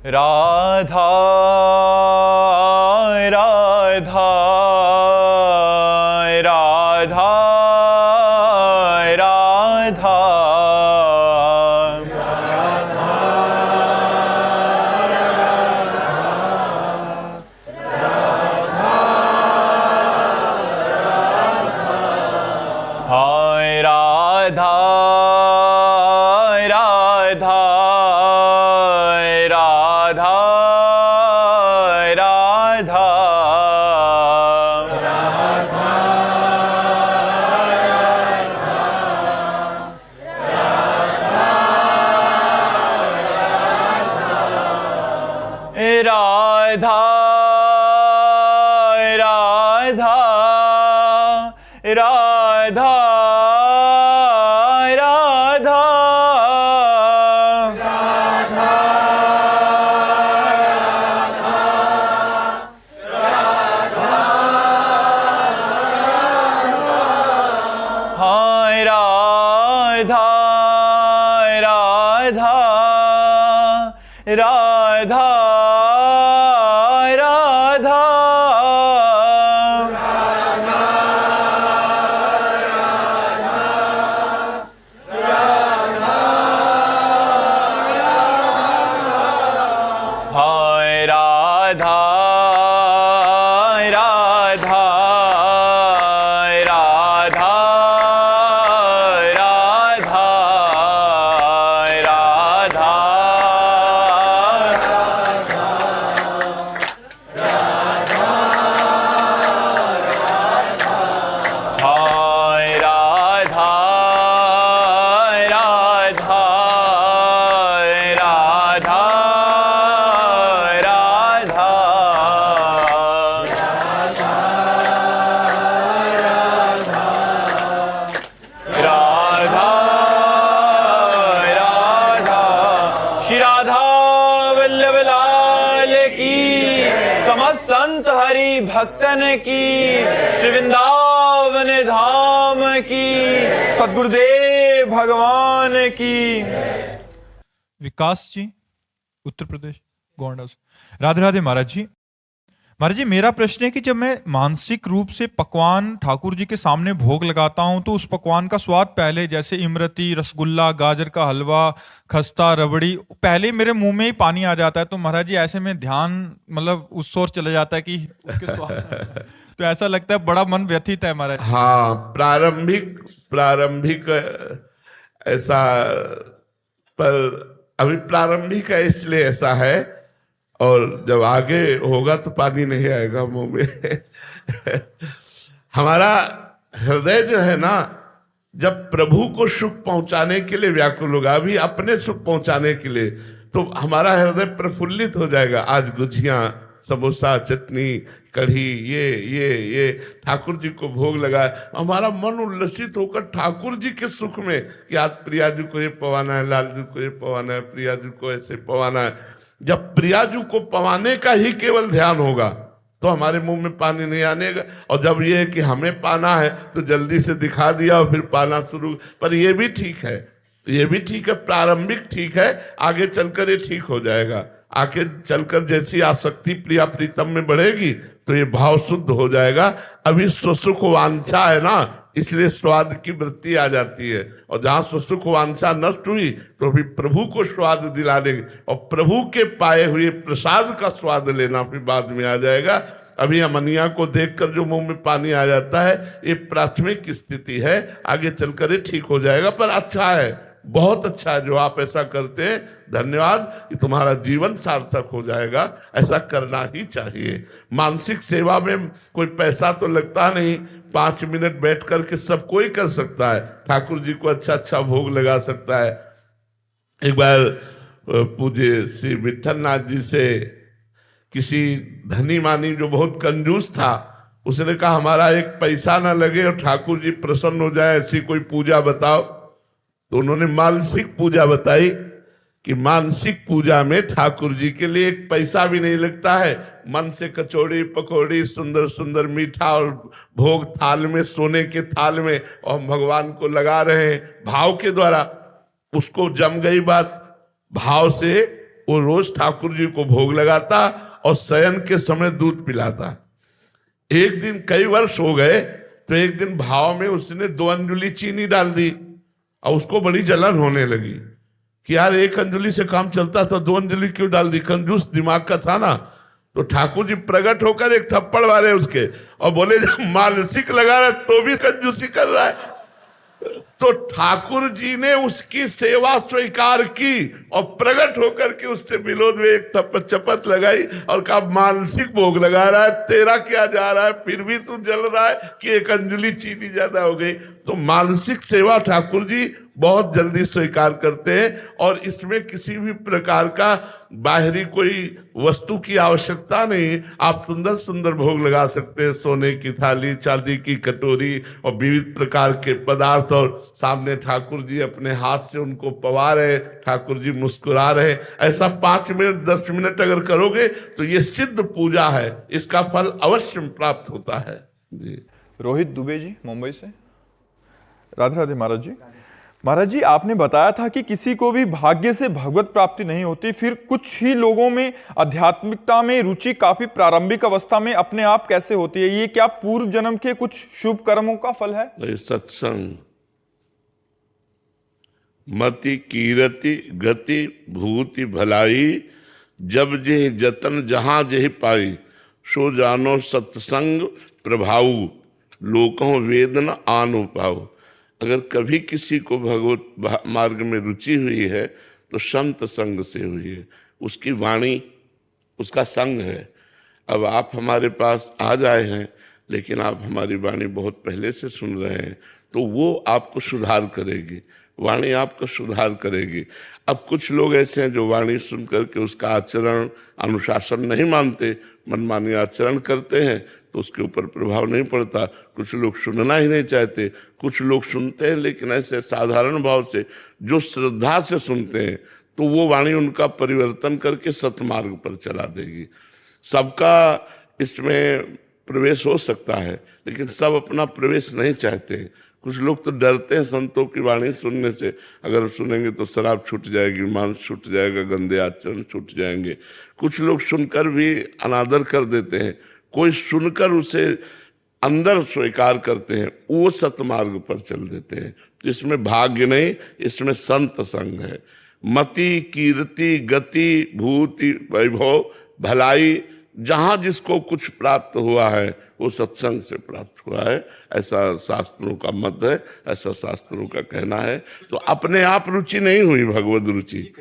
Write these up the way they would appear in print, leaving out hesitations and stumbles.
राधा राधा राधा राधा हाय राधा राधा राधा राधा राधा राधा राधा राधा हाय राधा राधा राधा राधा हाय राधा राधा राधा राधा राधा हाय राधा राधा राधा राधा राधा राधा श्री राधा वल्लभ लाल की, समस्त संत हरि भक्तन की, श्री वृंदावन धाम की, सद्गुरुदेव भगवान की। विकास जी, उत्तर प्रदेश, गोंडा से। राधे राधे महाराज जी। महाराज जी, मेरा प्रश्न है कि जब मैं मानसिक रूप से पकवान ठाकुर जी के सामने भोग लगाता हूं तो उस पकवान का स्वाद पहले, जैसे इमरती, रसगुल्ला, गाजर का हलवा, खस्ता, रबड़ी, पहले मेरे मुंह में ही पानी आ जाता है। तो महाराज जी ऐसे में ध्यान मतलब उस ओर चला जाता है कि उसके स्वाद तो ऐसा लगता है बड़ा मन व्यथित है महाराज। हाँ, प्रारंभिक ऐसा, पर अभी प्रारंभिक है इसलिए ऐसा है, और जब आगे होगा तो पानी नहीं आएगा मुंह में। हमारा हृदय जो है ना, जब प्रभु को सुख पहुंचाने के लिए व्याकुल होगा, अभी अपने सुख पहुंचाने के लिए, तो हमारा हृदय प्रफुल्लित हो जाएगा। आज गुझियाँ, समोसा, चटनी, कढ़ी, ये ठाकुर जी को भोग लगाए, हमारा मन उल्लसित होकर ठाकुर जी के सुख में, कि आज प्रिया जी को ये पवाना है, लाल जी को ये पवाना है, प्रिया जी को ऐसे पवाना है। जब प्रिया जी को पवाने का ही केवल ध्यान होगा तो हमारे मुंह में पानी नहीं आने का। और जब ये है कि हमें पाना है तो जल्दी से दिखा दिया और फिर पाना शुरू। पर ये भी ठीक है, ये भी ठीक है, प्रारंभिक ठीक है, आगे चलकर ये ठीक हो जाएगा। आगे चलकर जैसी आसक्ति प्रिया प्रीतम में बढ़ेगी तो ये भाव शुद्ध हो जाएगा। अभी स्वसुख वांछा है ना, इसलिए स्वाद की वृत्ति आ जाती है, और जहां स्वसुख वांछा नष्ट हुई तो फिर प्रभु को स्वाद दिला देंगे, और प्रभु के पाए हुए प्रसाद का स्वाद लेना फिर बाद में आ जाएगा। अभी अमनिया को देखकर जो मुंह में पानी आ जाता है, ये प्राथमिक स्थिति है, आगे चलकर ये ठीक हो जाएगा। पर अच्छा है, बहुत अच्छा है जो आप ऐसा करते हैं, धन्यवाद, कि तुम्हारा जीवन सार्थक हो जाएगा। ऐसा करना ही चाहिए। मानसिक सेवा में कोई पैसा तो लगता नहीं, 5 मिनट बैठ करके सब कोई कर सकता है, ठाकुर जी को अच्छा अच्छा भोग लगा सकता है। एक बार पूज्य श्री विठलनाथ जी से किसी धनी मानी जो बहुत कंजूस था, उसने कहा हमारा एक पैसा ना लगे और ठाकुर जी प्रसन्न हो जाए, ऐसी कोई पूजा बताओ। तो उन्होंने मानसिक पूजा बताई कि मानसिक पूजा में ठाकुर जी के लिए एक पैसा भी नहीं लगता है, मन से कचौड़ी पकौड़ी सुंदर सुंदर मीठा और भोग थाल में, सोने के थाल में, और भगवान को लगा रहे हैं भाव के द्वारा। उसको जम गई बात, भाव से वो रोज ठाकुर जी को भोग लगाता और शयन के समय दूध पिलाता। एक दिन, कई वर्ष हो गए, तो एक दिन भाव में उसने 2 अंजुली चीनी डाल दी और उसको बड़ी जलन होने लगी कि यार 1 अंजुली से काम चलता था, 2 अंजुली क्यों डाल दी। कंजूस दिमाग का था ना। तो ठाकुर जी प्रकट होकर एक थप्पड़ मारे उसके और बोले जब मानसिक लगा रहा है तो भी कंजूसी कर रहा है। तो ठाकुर जी ने उसकी सेवा स्वीकार की और प्रकट होकर के उससे विरोध में एक चपत लगाई और कहा मानसिक भोग लगा रहा है, तेरा क्या जा रहा है, फिर भी तू जल रहा है कि 1 अंजुली चीनी ज्यादा हो गई। तो मानसिक सेवा ठाकुर जी बहुत जल्दी स्वीकार करते हैं और इसमें किसी भी प्रकार का बाहरी कोई वस्तु की आवश्यकता नहीं। आप सुंदर सुंदर भोग लगा सकते हैं, सोने की थाली, चांदी की कटोरी और विविध प्रकार के पदार्थ, और सामने ठाकुर जी अपने हाथ से उनको पवा रहे, ठाकुर जी मुस्कुरा रहे। ऐसा 5 मिनट 10 मिनट अगर करोगे तो ये सिद्ध पूजा है, इसका फल अवश्य प्राप्त होता है जी। रोहित दुबे जी मुंबई से। राधे राधे महाराज जी। महाराज जी, आपने बताया था कि किसी को भी भाग्य से भगवत प्राप्ति नहीं होती, फिर कुछ ही लोगों में आध्यात्मिकता में रुचि काफी प्रारंभिक अवस्था में अपने आप कैसे होती है? ये क्या पूर्व जन्म के कुछ शुभ कर्मों का फल है? सत्संग, मति कीरति गति भूति भलाई, जब जे जतन जहां जे पाई, सो जानो सत्संग प्रभाऊ, लोकों वेद न आनो पाओ। अगर कभी किसी को भगवत मार्ग में रुचि हुई है तो संत संग से हुई है, उसकी वाणी उसका संग है। अब आप हमारे पास आ जाए हैं, लेकिन आप हमारी वाणी बहुत पहले से सुन रहे हैं, तो वो आपको सुधार करेगी, वाणी आपको सुधार करेगी। अब कुछ लोग ऐसे हैं जो वाणी सुन करके उसका आचरण अनुशासन नहीं मानते, मनमानी आचरण करते हैं, तो उसके ऊपर प्रभाव नहीं पड़ता। कुछ लोग सुनना ही नहीं चाहते, कुछ लोग सुनते हैं लेकिन ऐसे साधारण भाव से, जो श्रद्धा से सुनते हैं, तो वो वाणी उनका परिवर्तन करके सतमार्ग पर चला देगी। सबका इसमें प्रवेश हो सकता है, लेकिन सब अपना प्रवेश नहीं चाहते। कुछ लोग तो डरते हैं संतों की वाणी सुनने से, अगर सुनेंगे तो शराब छूट जाएगी, मांस छूट जाएगा, गंदे आचरण छूट जाएंगे। कुछ लोग सुनकर भी अनादर कर देते हैं, कोई सुनकर उसे अंदर स्वीकार करते हैं, वो सतमार्ग पर चल देते हैं। इसमें भाग्य नहीं, इसमें संत संग है। मति कीर्ति गति भूति वैभव भलाई, जहां जिसको कुछ प्राप्त हुआ है वो सत्संग से प्राप्त हुआ है, ऐसा शास्त्रों का मत है, ऐसा शास्त्रों का कहना है। तो अपने आप रुचि नहीं हुई, भगवत रुचि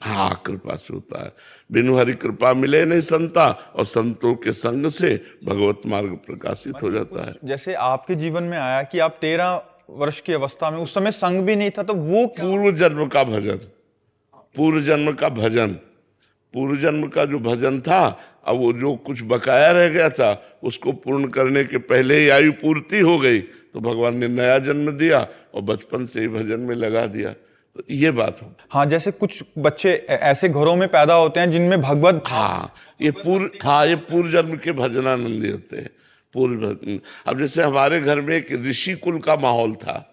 हाँ कृपा से होता है। बिनु हरि कृपा मिले नहीं संता, और संतों के संग से भगवत मार्ग प्रकाशित हो जाता है। जैसे आपके जीवन में आया कि आप 13 वर्ष की अवस्था में, उस समय संग भी नहीं था, तो वो पूर्व जन्म का भजन, पूर्व जन्म का भजन, पूर्व जन्म का जो भजन था, अब वो जो कुछ बकाया रह गया था उसको पूर्ण करने के पहले ही आयु पूर्ति हो गई, तो भगवान ने नया जन्म दिया और बचपन से ही भजन में लगा दिया। तो ये बात हो। हाँ, जैसे कुछ बच्चे ऐसे घरों में पैदा होते हैं जिनमें भगवत ये पूर्व जन्म के भजनानंदी होते हैं, पूर्व भजन। अब जैसे हमारे घर में एक ऋषि कुल का माहौल था,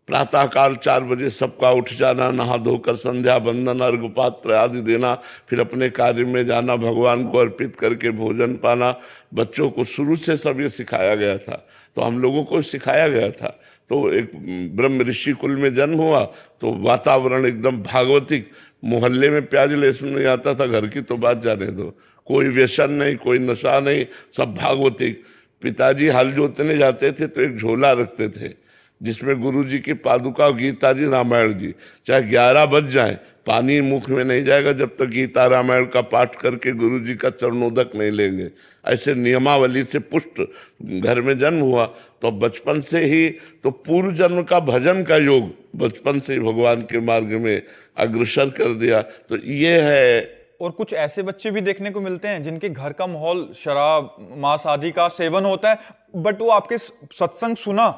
प्रातःकाल 4 बजे सबका उठ जाना, नहा धोकर संध्या बंदन अर्घ पात्र आदि देना, फिर अपने कार्य में जाना, भगवान को अर्पित करके भोजन पाना। बच्चों को शुरू से सब ये सिखाया गया था, तो हम लोगों को सिखाया गया था। तो एक ब्रह्म ऋषि कुल में जन्म हुआ तो वातावरण एकदम भागवतिक, मोहल्ले में प्याज लहसुन नहीं आता था, घर की तो बात जाने दो, कोई व्यसन नहीं, कोई नशा नहीं, सब भागवतिक। पिताजी हल जोतने जाते थे तो एक झोला रखते थे जिसमें गुरु जी की पादुका, गीता जी, रामायण जी, चाहे 11 बज जाए पानी मुख में नहीं जाएगा जब तक गीता रामायण का पाठ करके गुरु जी का चरणोदक नहीं लेंगे। ऐसे नियमावली से पुष्ट घर में जन्म हुआ, तो बचपन से ही तो पूर्व जन्म का भजन का योग बचपन से ही भगवान के मार्ग में अग्रसर कर दिया। तो ये है। और कुछ ऐसे बच्चे भी देखने को मिलते हैं जिनके घर का माहौल शराब मांस आदि का सेवन होता है, बट वो आपके सत्संग सुना।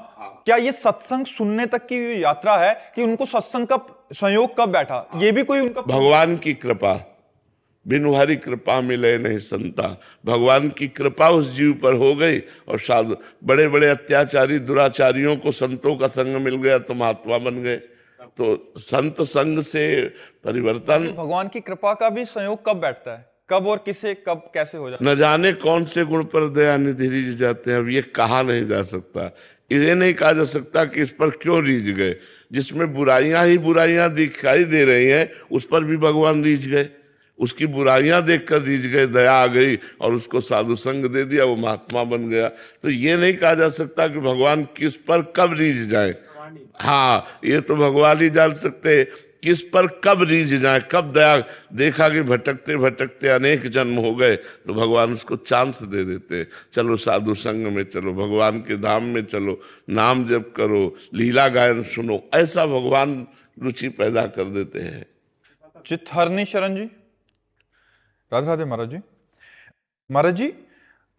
क्या ये सत्संग सुनने तक की यात्रा है कि उनको सत्संग का संयोग कब बैठा, ये भी कोई उनका भगवान की कृपा, बिनु हरि कृपा मिले नहीं संता। भगवान की कृपा उस जीव पर हो गई और बड़े बड़े अत्याचारी दुराचारियों को संतों का संग मिल गया तो महात्मा बन गए। तो संत संग से परिवर्तन, भगवान की कृपा का भी संयोग कब बैठता है, कब और किसे कब कैसे हो जाता है? न जाने कौन से गुण पर दया निधि रीझ जाते हैं। अब ये कहा नहीं जा सकता, ये नहीं कहा जा सकता कि इस पर क्यों रीझ गए। जिसमें बुराइयां ही बुराइयां दिखाई दे रही हैं उस पर भी भगवान रीझ गए, उसकी बुराइयां देखकर रीझ गए, दया आ गई और उसको साधु संग दे दिया, वो महात्मा बन गया। तो ये नहीं कहा जा सकता कि भगवान किस पर कब रीझ जाए। हाँ, ये तो भगवान ही जान सकते किस पर कब रीझ जाए, कब दया देखा कि भटकते भटकते अनेक जन्म हो गए तो भगवान उसको चांस दे देते, चलो साधु संग में चलो, भगवान के धाम में चलो, नाम जप करो, लीला गायन सुनो, ऐसा भगवान रुचि पैदा कर देते हैं। चित्तहरणी शरण जी, राधे राधे महाराज जी। महाराज जी,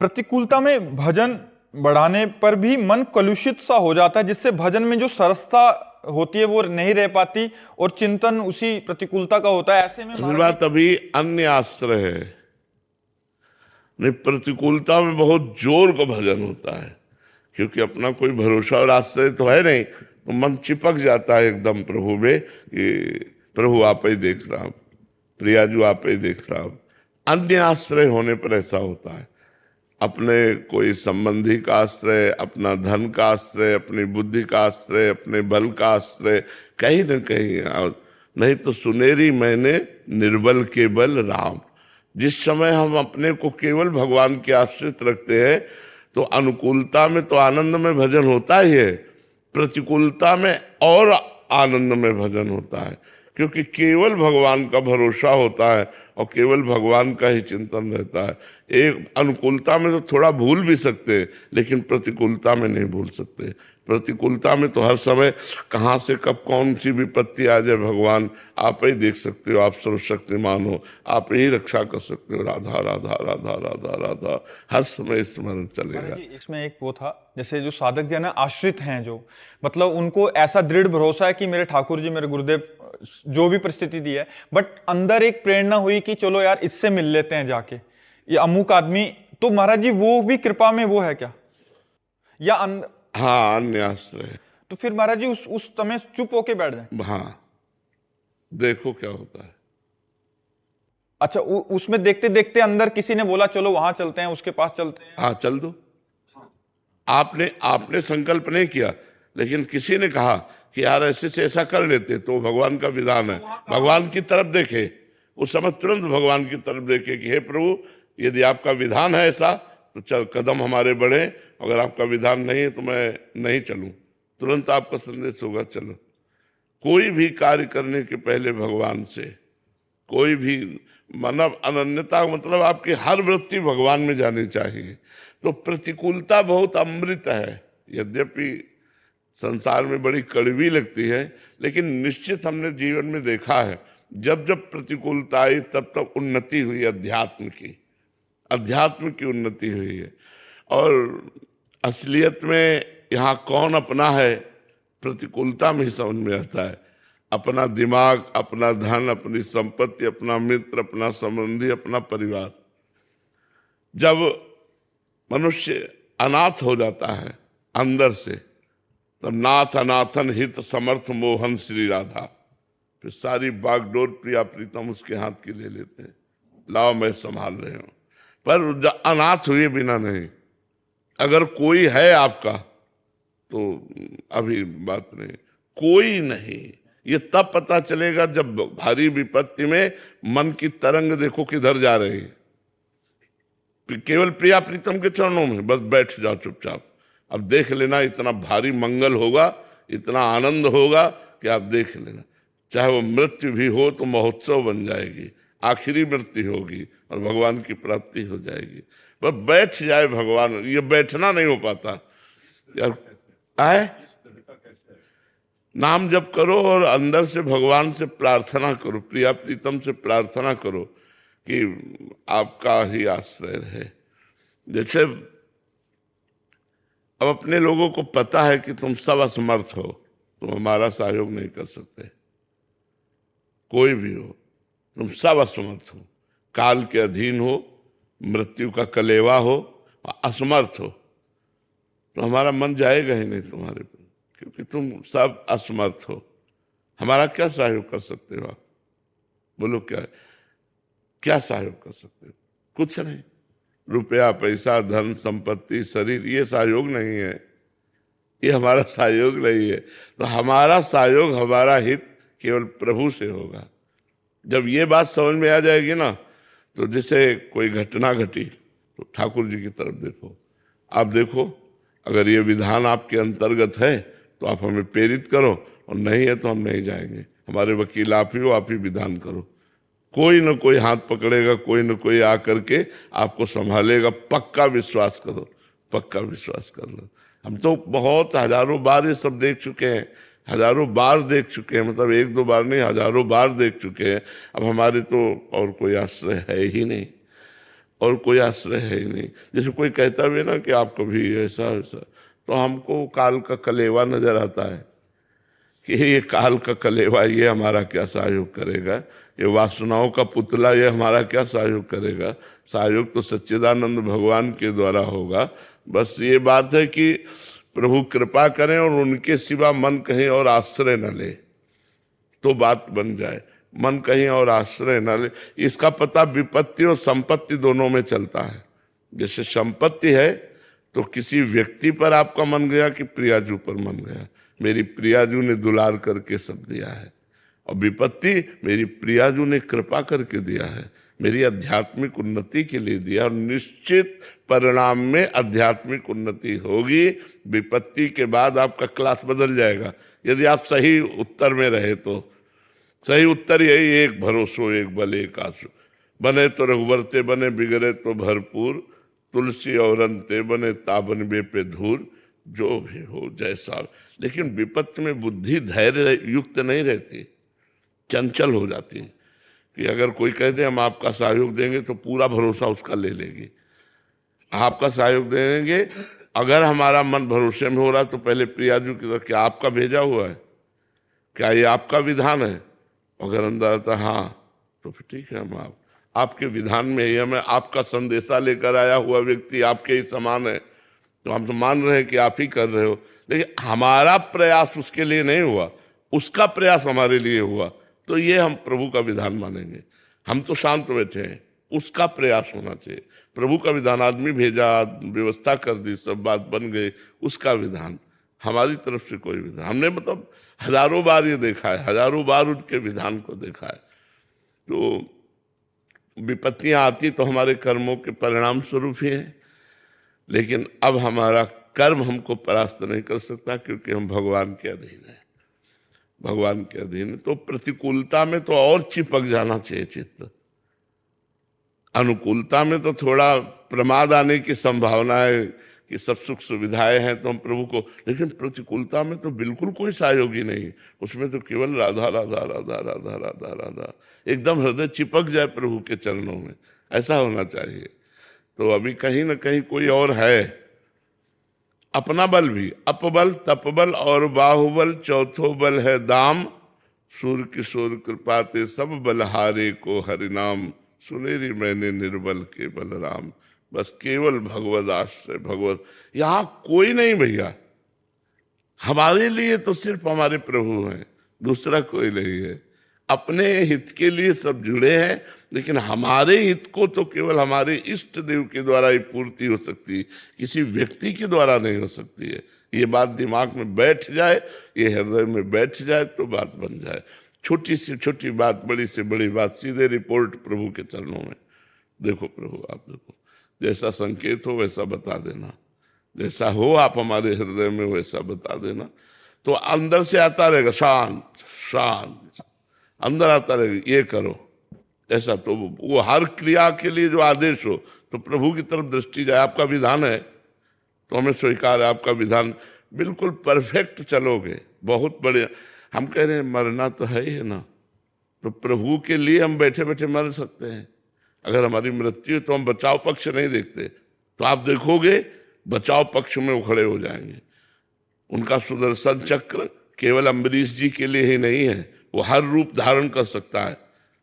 प्रतिकूलता में भजन बढ़ाने पर भी मन कलुषित सा हो जाता है, जिससे भजन में जो सरसता होती है वो नहीं रह पाती और चिंतन उसी प्रतिकूलता का होता है। ऐसे में असल बात अभी अन्य आश्रय है, नहीं प्रतिकूलता में बहुत जोर का भजन होता है, क्योंकि अपना कोई भरोसा और आश्रय तो है नहीं, तो मन चिपक जाता है एकदम प्रभु में कि प्रभु आप ही देख रहा, प्रियाजू आप ही देख रहा। अन्य आश्रय होने पर ऐसा होता है, अपने कोई संबंधी का आश्रय, अपना धन का आश्रय, अपनी बुद्धि का आश्रय, अपने बल का आश्रय, कहीं न कहीं। नहीं तो सुनेरी मैंने निर्बल केवल राम। जिस समय हम अपने को केवल भगवान के आश्रित रखते हैं तो अनुकूलता में तो आनंद में भजन होता ही है, प्रतिकूलता में और आनंद में भजन होता है, क्योंकि केवल भगवान का भरोसा होता है और केवल भगवान का ही चिंतन रहता है। एक अनुकूलता में तो थोड़ा भूल भी सकते हैं, लेकिन प्रतिकूलता में नहीं भूल सकते। प्रतिकूलता में तो हर समय कहाँ से कब कौन सी विपत्ति आ जाए भगवान आप ही देख सकते हो, आप सर्वशक्तिमान हो, आप ही रक्षा कर सकते हो। राधा राधा राधा राधा राधा हर समय स्मरण चलेगा। इसमें एक वो था, जैसे जो साधक जन है आश्रित हैं, जो मतलब उनको ऐसा दृढ़ भरोसा है कि मेरे ठाकुर जी, मेरे गुरुदेव जो भी परिस्थिति दी है, बट अंदर एक प्रेरणा हुई कि चलो यार इससे मिल लेते हैं जाके, ये अमुक आदमी। तो महाराज जी वो भी कृपा में वो है क्या, या हाँ, अन्य आश्रय। तो फिर महाराज जी उस समय चुप होके बैठ जाए। हाँ, देखो क्या होता है। अच्छा, उसमें देखते देखते अंदर किसी ने बोला चलो वहां चलते हैं, उसके पास चलते हैं। हाँ, चल दो। आपने संकल्प नहीं किया, लेकिन किसी ने कहा कि यार ऐसे से ऐसा कर लेते, तो भगवान का विधान है, भगवान की तरफ देखे। उस समय तुरंत भगवान की तरफ देखे कि हे प्रभु, यदि आपका विधान है ऐसा तो चल कदम हमारे बढ़े, अगर आपका विधान नहीं है तो मैं नहीं चलूं। तुरंत आपका संदेश होगा चलो। कोई भी कार्य करने के पहले भगवान से, कोई भी मानव अनन्यता, मतलब आपकी हर वृत्ति भगवान में जानी चाहिए। तो प्रतिकूलता बहुत अमृत है, यद्यपि संसार में बड़ी कड़वी लगती है, लेकिन निश्चित हमने जीवन में देखा है जब जब प्रतिकूलता आई तब तब उन्नति हुई, अध्यात्म की उन्नति हुई है। और असलियत में यहाँ कौन अपना है प्रतिकूलता में ही समझ में आता है। अपना दिमाग, अपना धन, अपनी संपत्ति, अपना मित्र, अपना संबंधी, अपना परिवार। जब मनुष्य अनाथ हो जाता है अंदर से, तब नाथ अनाथन हित समर्थ मोहन श्री राधा, फिर सारी बागडोर प्रिया प्रीतम उसके हाथ की ले लेते हैं, लाओ मैं संभाल रहे हूं। पर अनाथ हुए बिना नहीं। अगर कोई है आपका तो अभी बात नहीं, कोई नहीं। ये तब पता चलेगा जब भारी विपत्ति में मन की तरंग देखो किधर जा रही है। केवल प्रिया प्रीतम के चरणों में बस बैठ जाओ चुपचाप, अब देख लेना, इतना भारी मंगल होगा, इतना आनंद होगा कि आप देख लेना। चाहे वो मृत्यु भी हो तो महोत्सव बन जाएगी, आखिरी मृत्यु होगी और भगवान की प्राप्ति हो जाएगी। बस बैठ जाए भगवान, ये बैठना नहीं हो पाता यार। आए नाम जप करो और अंदर से भगवान से प्रार्थना करो, प्रिया प्रीतम से प्रार्थना करो कि आपका ही आश्रय रहे। जैसे अब अपने लोगों को पता है कि तुम सब असमर्थ हो, तुम हमारा सहयोग नहीं कर सकते, कोई भी हो, तुम सब असमर्थ हो, काल के अधीन हो, मृत्यु का कलेवा हो, असमर्थ हो, तो हमारा मन जाएगा ही नहीं तुम्हारे पर, क्योंकि तुम सब असमर्थ हो। हमारा क्या सहयोग कर सकते हो आप? बोलो क्या है? क्या सहयोग कर सकते हो? कुछ नहीं। रुपया, पैसा, धन, संपत्ति, शरीर, ये सहयोग नहीं है, ये हमारा सहयोग नहीं है। तो हमारा सहयोग, हमारा हित केवल प्रभु से होगा। जब ये बात समझ में आ जाएगी ना, तो जैसे कोई घटना घटी तो ठाकुर जी की तरफ देखो, आप देखो अगर ये विधान आपके अंतर्गत है तो आप हमें प्रेरित करो, और नहीं है तो हम नहीं जाएंगे। हमारे वकील आप ही हो, आप ही विधान करो। कोई न कोई हाथ पकड़ेगा, कोई न कोई आकर के आपको संभालेगा। पक्का विश्वास करो, पक्का विश्वास कर लो। हम तो बहुत हजारों बार ये सब देख चुके हैं, हजारों बार देख चुके हैं, मतलब एक दो बार नहीं, हजारों बार देख चुके हैं। अब हमारे तो और कोई आश्रय है ही नहीं, और कोई आश्रय है ही नहीं। जैसे कोई कहता भी ना कि आप कभी ऐसा ऐसा, तो हमको काल का कलेवा नजर आता है कि ये काल का कलेवा, ये हमारा क्या सहयोग करेगा? ये वासनाओं का पुतला, ये हमारा क्या सहयोग करेगा? सहयोग तो सच्चिदानंद भगवान के द्वारा होगा। बस ये बात है कि प्रभु कृपा करें और उनके सिवा मन कहीं और आश्रय न ले, तो बात बन जाए। मन कहीं और आश्रय न ले। इसका पता विपत्ति और संपत्ति दोनों में चलता है। जैसे संपत्ति है तो किसी व्यक्ति पर आपका मन गया कि प्रियाजू पर मन गया, मेरी प्रियाजू ने दुलार करके सब दिया है। और विपत्ति मेरी प्रियाजू ने कृपा करके दिया है, मेरी आध्यात्मिक उन्नति के लिए दिया, और निश्चित परिणाम में आध्यात्मिक उन्नति होगी। विपत्ति के बाद आपका क्लास बदल जाएगा यदि आप सही उत्तर में रहे तो। सही उत्तर यही, एक भरोसो एक बल एक आसु, बने तो रघुवरते बने, बिगड़े तो भरपूर, तुलसी और अंते बने ताबन बे पे धूर, जो भी हो जैसा। लेकिन विपत्ति में बुद्धि धैर्य युक्त नहीं रहती, चंचल हो जाती है। कि अगर कोई कह दे हम आपका सहयोग देंगे तो पूरा भरोसा उसका ले लेगी। आपका सहयोग देंगे, अगर हमारा मन भरोसे में हो रहा तो पहले प्रियाजू की तरफ, क्या आपका भेजा हुआ है, क्या ये आपका विधान है? अगर अंदर आता हाँ, तो फिर ठीक है, हम आपके विधान में ही, हमें आपका संदेशा लेकर आया हुआ व्यक्ति आपके ही समान है, तो हम तो मान रहे हैं कि आप ही कर रहे हो। लेकिन हमारा प्रयास उसके लिए नहीं हुआ, उसका प्रयास हमारे लिए हुआ, तो ये हम प्रभु का विधान मानेंगे। हम तो शांत बैठे हैं, उसका प्रयास होना चाहिए। प्रभु का विधान, आदमी भेजा, व्यवस्था कर दी, सब बात बन गई, उसका विधान। हमारी तरफ से कोई विधान, हमने मतलब हजारों बार ये देखा है, हजारों बार उनके विधान को देखा है। तो विपत्तियां आती तो हमारे कर्मों के परिणाम स्वरूप ही है, लेकिन अब हमारा कर्म हमको परास्त नहीं कर सकता, क्योंकि हम भगवान के अधीन हैं, भगवान के अधीन। तो प्रतिकूलता में तो और चिपक जाना चाहिए चित्त, अनुकूलता में तो थोड़ा प्रमाद आने की संभावना है कि सब सुख सुविधाएं हैं तो हम प्रभु को, लेकिन प्रतिकूलता में तो बिल्कुल कोई सहयोगी नहीं, उसमें तो केवल राधा राधा राधा राधा राधा राधा, एकदम हृदय चिपक जाए प्रभु के चरणों में, ऐसा होना चाहिए। तो अभी कहीं ना कहीं कोई और है। अपना बल भी, अपबल तपबल और बाहुबल, चौथो बल है दाम, सूर किशोर कृपाते सब बलहारे को हरिनाम, सुनेरी मैंने निर्बल के बलराम। बस केवल भगवद आश्रय, भगवत, यहाँ कोई नहीं भैया। हमारे लिए तो सिर्फ हमारे प्रभु हैं, दूसरा कोई नहीं है। अपने हित के लिए सब जुड़े हैं, लेकिन हमारे हित को तो केवल हमारे इष्ट देव के द्वारा ही पूर्ति हो सकती है, किसी व्यक्ति के द्वारा नहीं हो सकती है। ये बात दिमाग में बैठ जाए, ये हृदय में बैठ जाए तो बात बन जाए। छोटी से छोटी बात, बड़ी से बड़ी बात, सीधे रिपोर्ट प्रभु के चरणों में। देखो प्रभु, आप देखो, जैसा संकेत हो वैसा बता देना, जैसा हो आप हमारे हृदय में वैसा बता देना, तो अंदर से आता रहेगा शांत शांत, अंदर आता रहेगा ये करो ऐसा। तो वो हर क्रिया के लिए जो आदेश हो तो प्रभु की तरफ दृष्टि जाए। आपका विधान है तो हमें स्वीकार है, आपका विधान बिल्कुल परफेक्ट चलोगे, बहुत बढ़िया। हम कह रहे हैं मरना तो है ही है ना, तो प्रभु के लिए हम बैठे बैठे मर सकते हैं। अगर हमारी मृत्यु है तो हम बचाव पक्ष नहीं देखते, तो आप देखोगे बचाव पक्ष में वो खड़े हो जाएंगे। उनका सुदर्शन चक्र केवल अम्बरीश जी के लिए ही नहीं है, वो हर रूप धारण कर सकता है।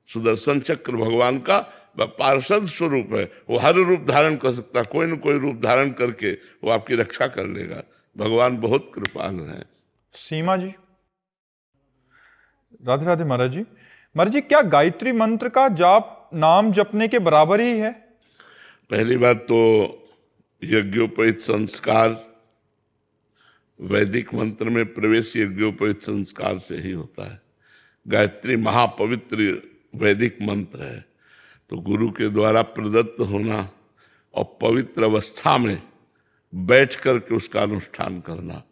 सुदर्शन चक्र भगवान का पार्षद स्वरूप है, वो हर रूप धारण कर सकता है, कोई न कोई रूप धारण करके वो आपकी रक्षा कर लेगा। भगवान बहुत कृपाल है। सीमा जी, राधे राधे महाराज जी। महाराज जी, क्या गायत्री मंत्र का जाप नाम जपने के बराबर ही है? पहली बात तो यज्ञोपवीत संस्कार, वैदिक मंत्र में प्रवेश यज्ञोपवीत संस्कार से ही होता है। गायत्री महापवित्र वैदिक मंत्र है, तो गुरु के द्वारा प्रदत्त होना और पवित्र अवस्था में बैठ करके उसका अनुष्ठान करना,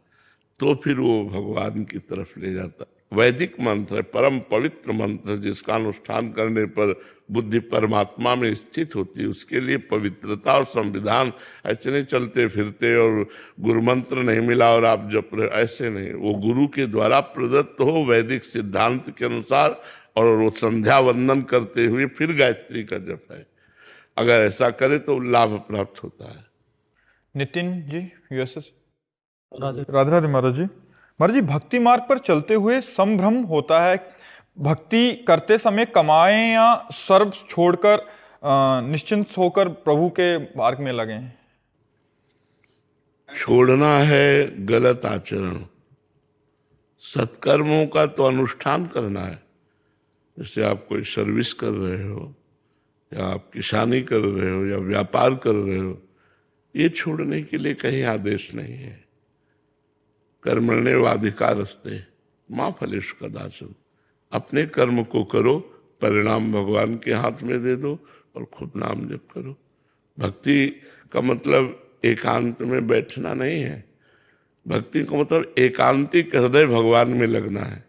तो फिर वो भगवान की तरफ ले जाता। वैदिक मंत्र है, परम पवित्र मंत्र, जिसका अनुष्ठान करने पर बुद्धि परमात्मा में स्थित होती है। उसके लिए पवित्रता और संविधान, ऐसे नहीं चलते फिरते और गुरु मंत्र नहीं मिला और आप जप रहे, ऐसे नहीं। वो गुरु के द्वारा प्रदत्त हो वैदिक सिद्धांत के अनुसार, और वो संध्या वंदन करते हुए फिर गायत्री का जप है। अगर ऐसा करे तो लाभ प्राप्त होता है। नितिन जी, यूएसएस। राधे राधे महाराज जी। महाराज जी, भक्ति मार्ग पर चलते हुए संभ्रम होता है, भक्ति करते समय कमाएं या सर्व छोड़कर निश्चिंत होकर प्रभु के मार्ग में लगे। छोड़ना है गलत आचरण, सत्कर्मों का तो अनुष्ठान करना है। जैसे आप कोई सर्विस कर रहे हो, या आप किसानी कर रहे हो, या व्यापार कर रहे हो, ये छोड़ने के लिए कहीं आदेश नहीं है। कर्मण्येवाधिकारस्ते मां फलेषु कदाचन। अपने कर्म को करो, परिणाम भगवान के हाथ में दे दो और खुद नाम जप करो। भक्ति का मतलब एकांत में बैठना नहीं है। भक्ति का मतलब एकांतिक हृदय भगवान में लगना है।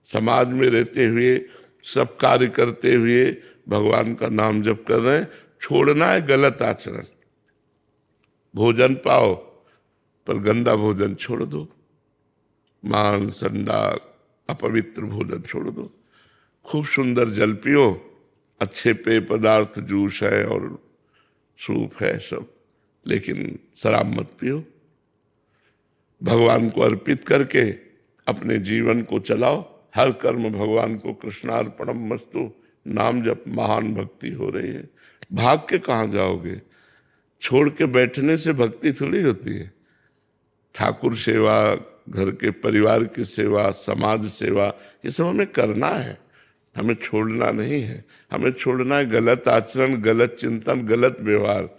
समाज में रहते हुए, सब कार्य करते हुए भगवान का नाम जप कर रहे हैं। छोड़ना है गलत आचरण। भोजन पाओ पर गंदा भोजन छोड़ दो, मांस, अंडा, अपवित्र भोजन छोड़ दो। खूब सुंदर जल पियो, अच्छे पेय पदार्थ, जूस है और सूप है सब, लेकिन शराब मत पियो। भगवान को अर्पित करके अपने जीवन को चलाओ। हर कर्म भगवान को कृष्णार्पणमस्तु, नाम जप महान भक्ति हो रही है। भाग के कहाँ जाओगे? छोड़ के बैठने से भक्ति थोड़ी होती है। ठाकुर सेवा, घर के परिवार की सेवा, समाज सेवा, ये सब हमें करना है, हमें छोड़ना नहीं है। हमें छोड़ना है गलत आचरण, गलत चिंतन, गलत व्यवहार,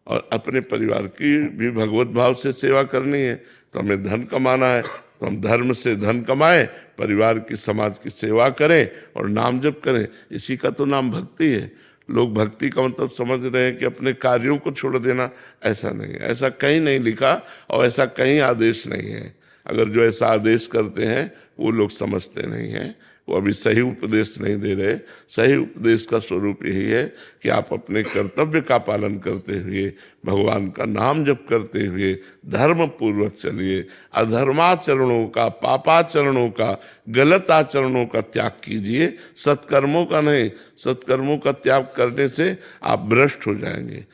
और अपने परिवार की भी भगवत भाव से सेवा करनी है। तो हमें धन कमाना है, तो हम धर्म से धन कमाएं, परिवार की, समाज की सेवा करें और नाम जप करें। इसी का तो नाम भक्ति है। लोग भक्ति का मतलब समझ रहे हैं कि अपने कार्यों को छोड़ देना। ऐसा नहीं है, ऐसा कहीं नहीं लिखा और ऐसा कहीं आदेश नहीं है। अगर जो ऐसा आदेश करते हैं वो लोग समझते नहीं हैं, वो अभी सही उपदेश नहीं दे रहे। सही उपदेश का स्वरूप यही है कि आप अपने कर्तव्य का पालन करते हुए, भगवान का नाम जप करते हुए धर्म पूर्वक चलिए। अधर्माचरणों का, पापाचरणों का, गलत आचरणों का त्याग कीजिए, सत्कर्मों का नहीं। सत्कर्मों का त्याग करने से आप भ्रष्ट हो जाएंगे।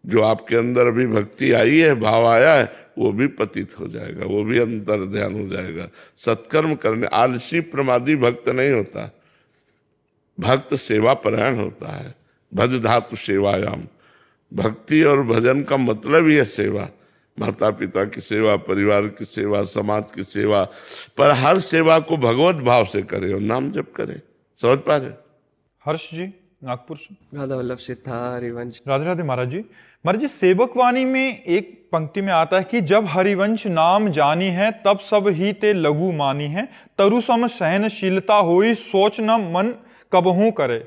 जो आपके अंदर अभी भक्ति आई है, भाव आया है, वो भी पतित हो जाएगा, वो भी अंतर ध्यान हो जाएगा। सत्कर्म करने, आलसी प्रमादी भक्त नहीं होता, भक्त सेवा परायण होता है। भज धातु सेवायाम, भक्ति और भजन का मतलब ही है सेवा। माता पिता की सेवा, परिवार की सेवा, समाज की सेवा, पर हर सेवा को भगवत भाव से करें और नाम जप करें। समझ पा रहे? हर्ष जी, नागपुर से। राधा वल्लभ सिद्धा हरिवंश। राधे राधे महाराज जी। महाराज जी, सेवक वाणी में एक पंक्ति में आता है कि जब हरिवंश नाम जानी है, तब सब ही ते लघु मानी है। तरु सम सहनशीलता होई, सोच न मन कबहू करे।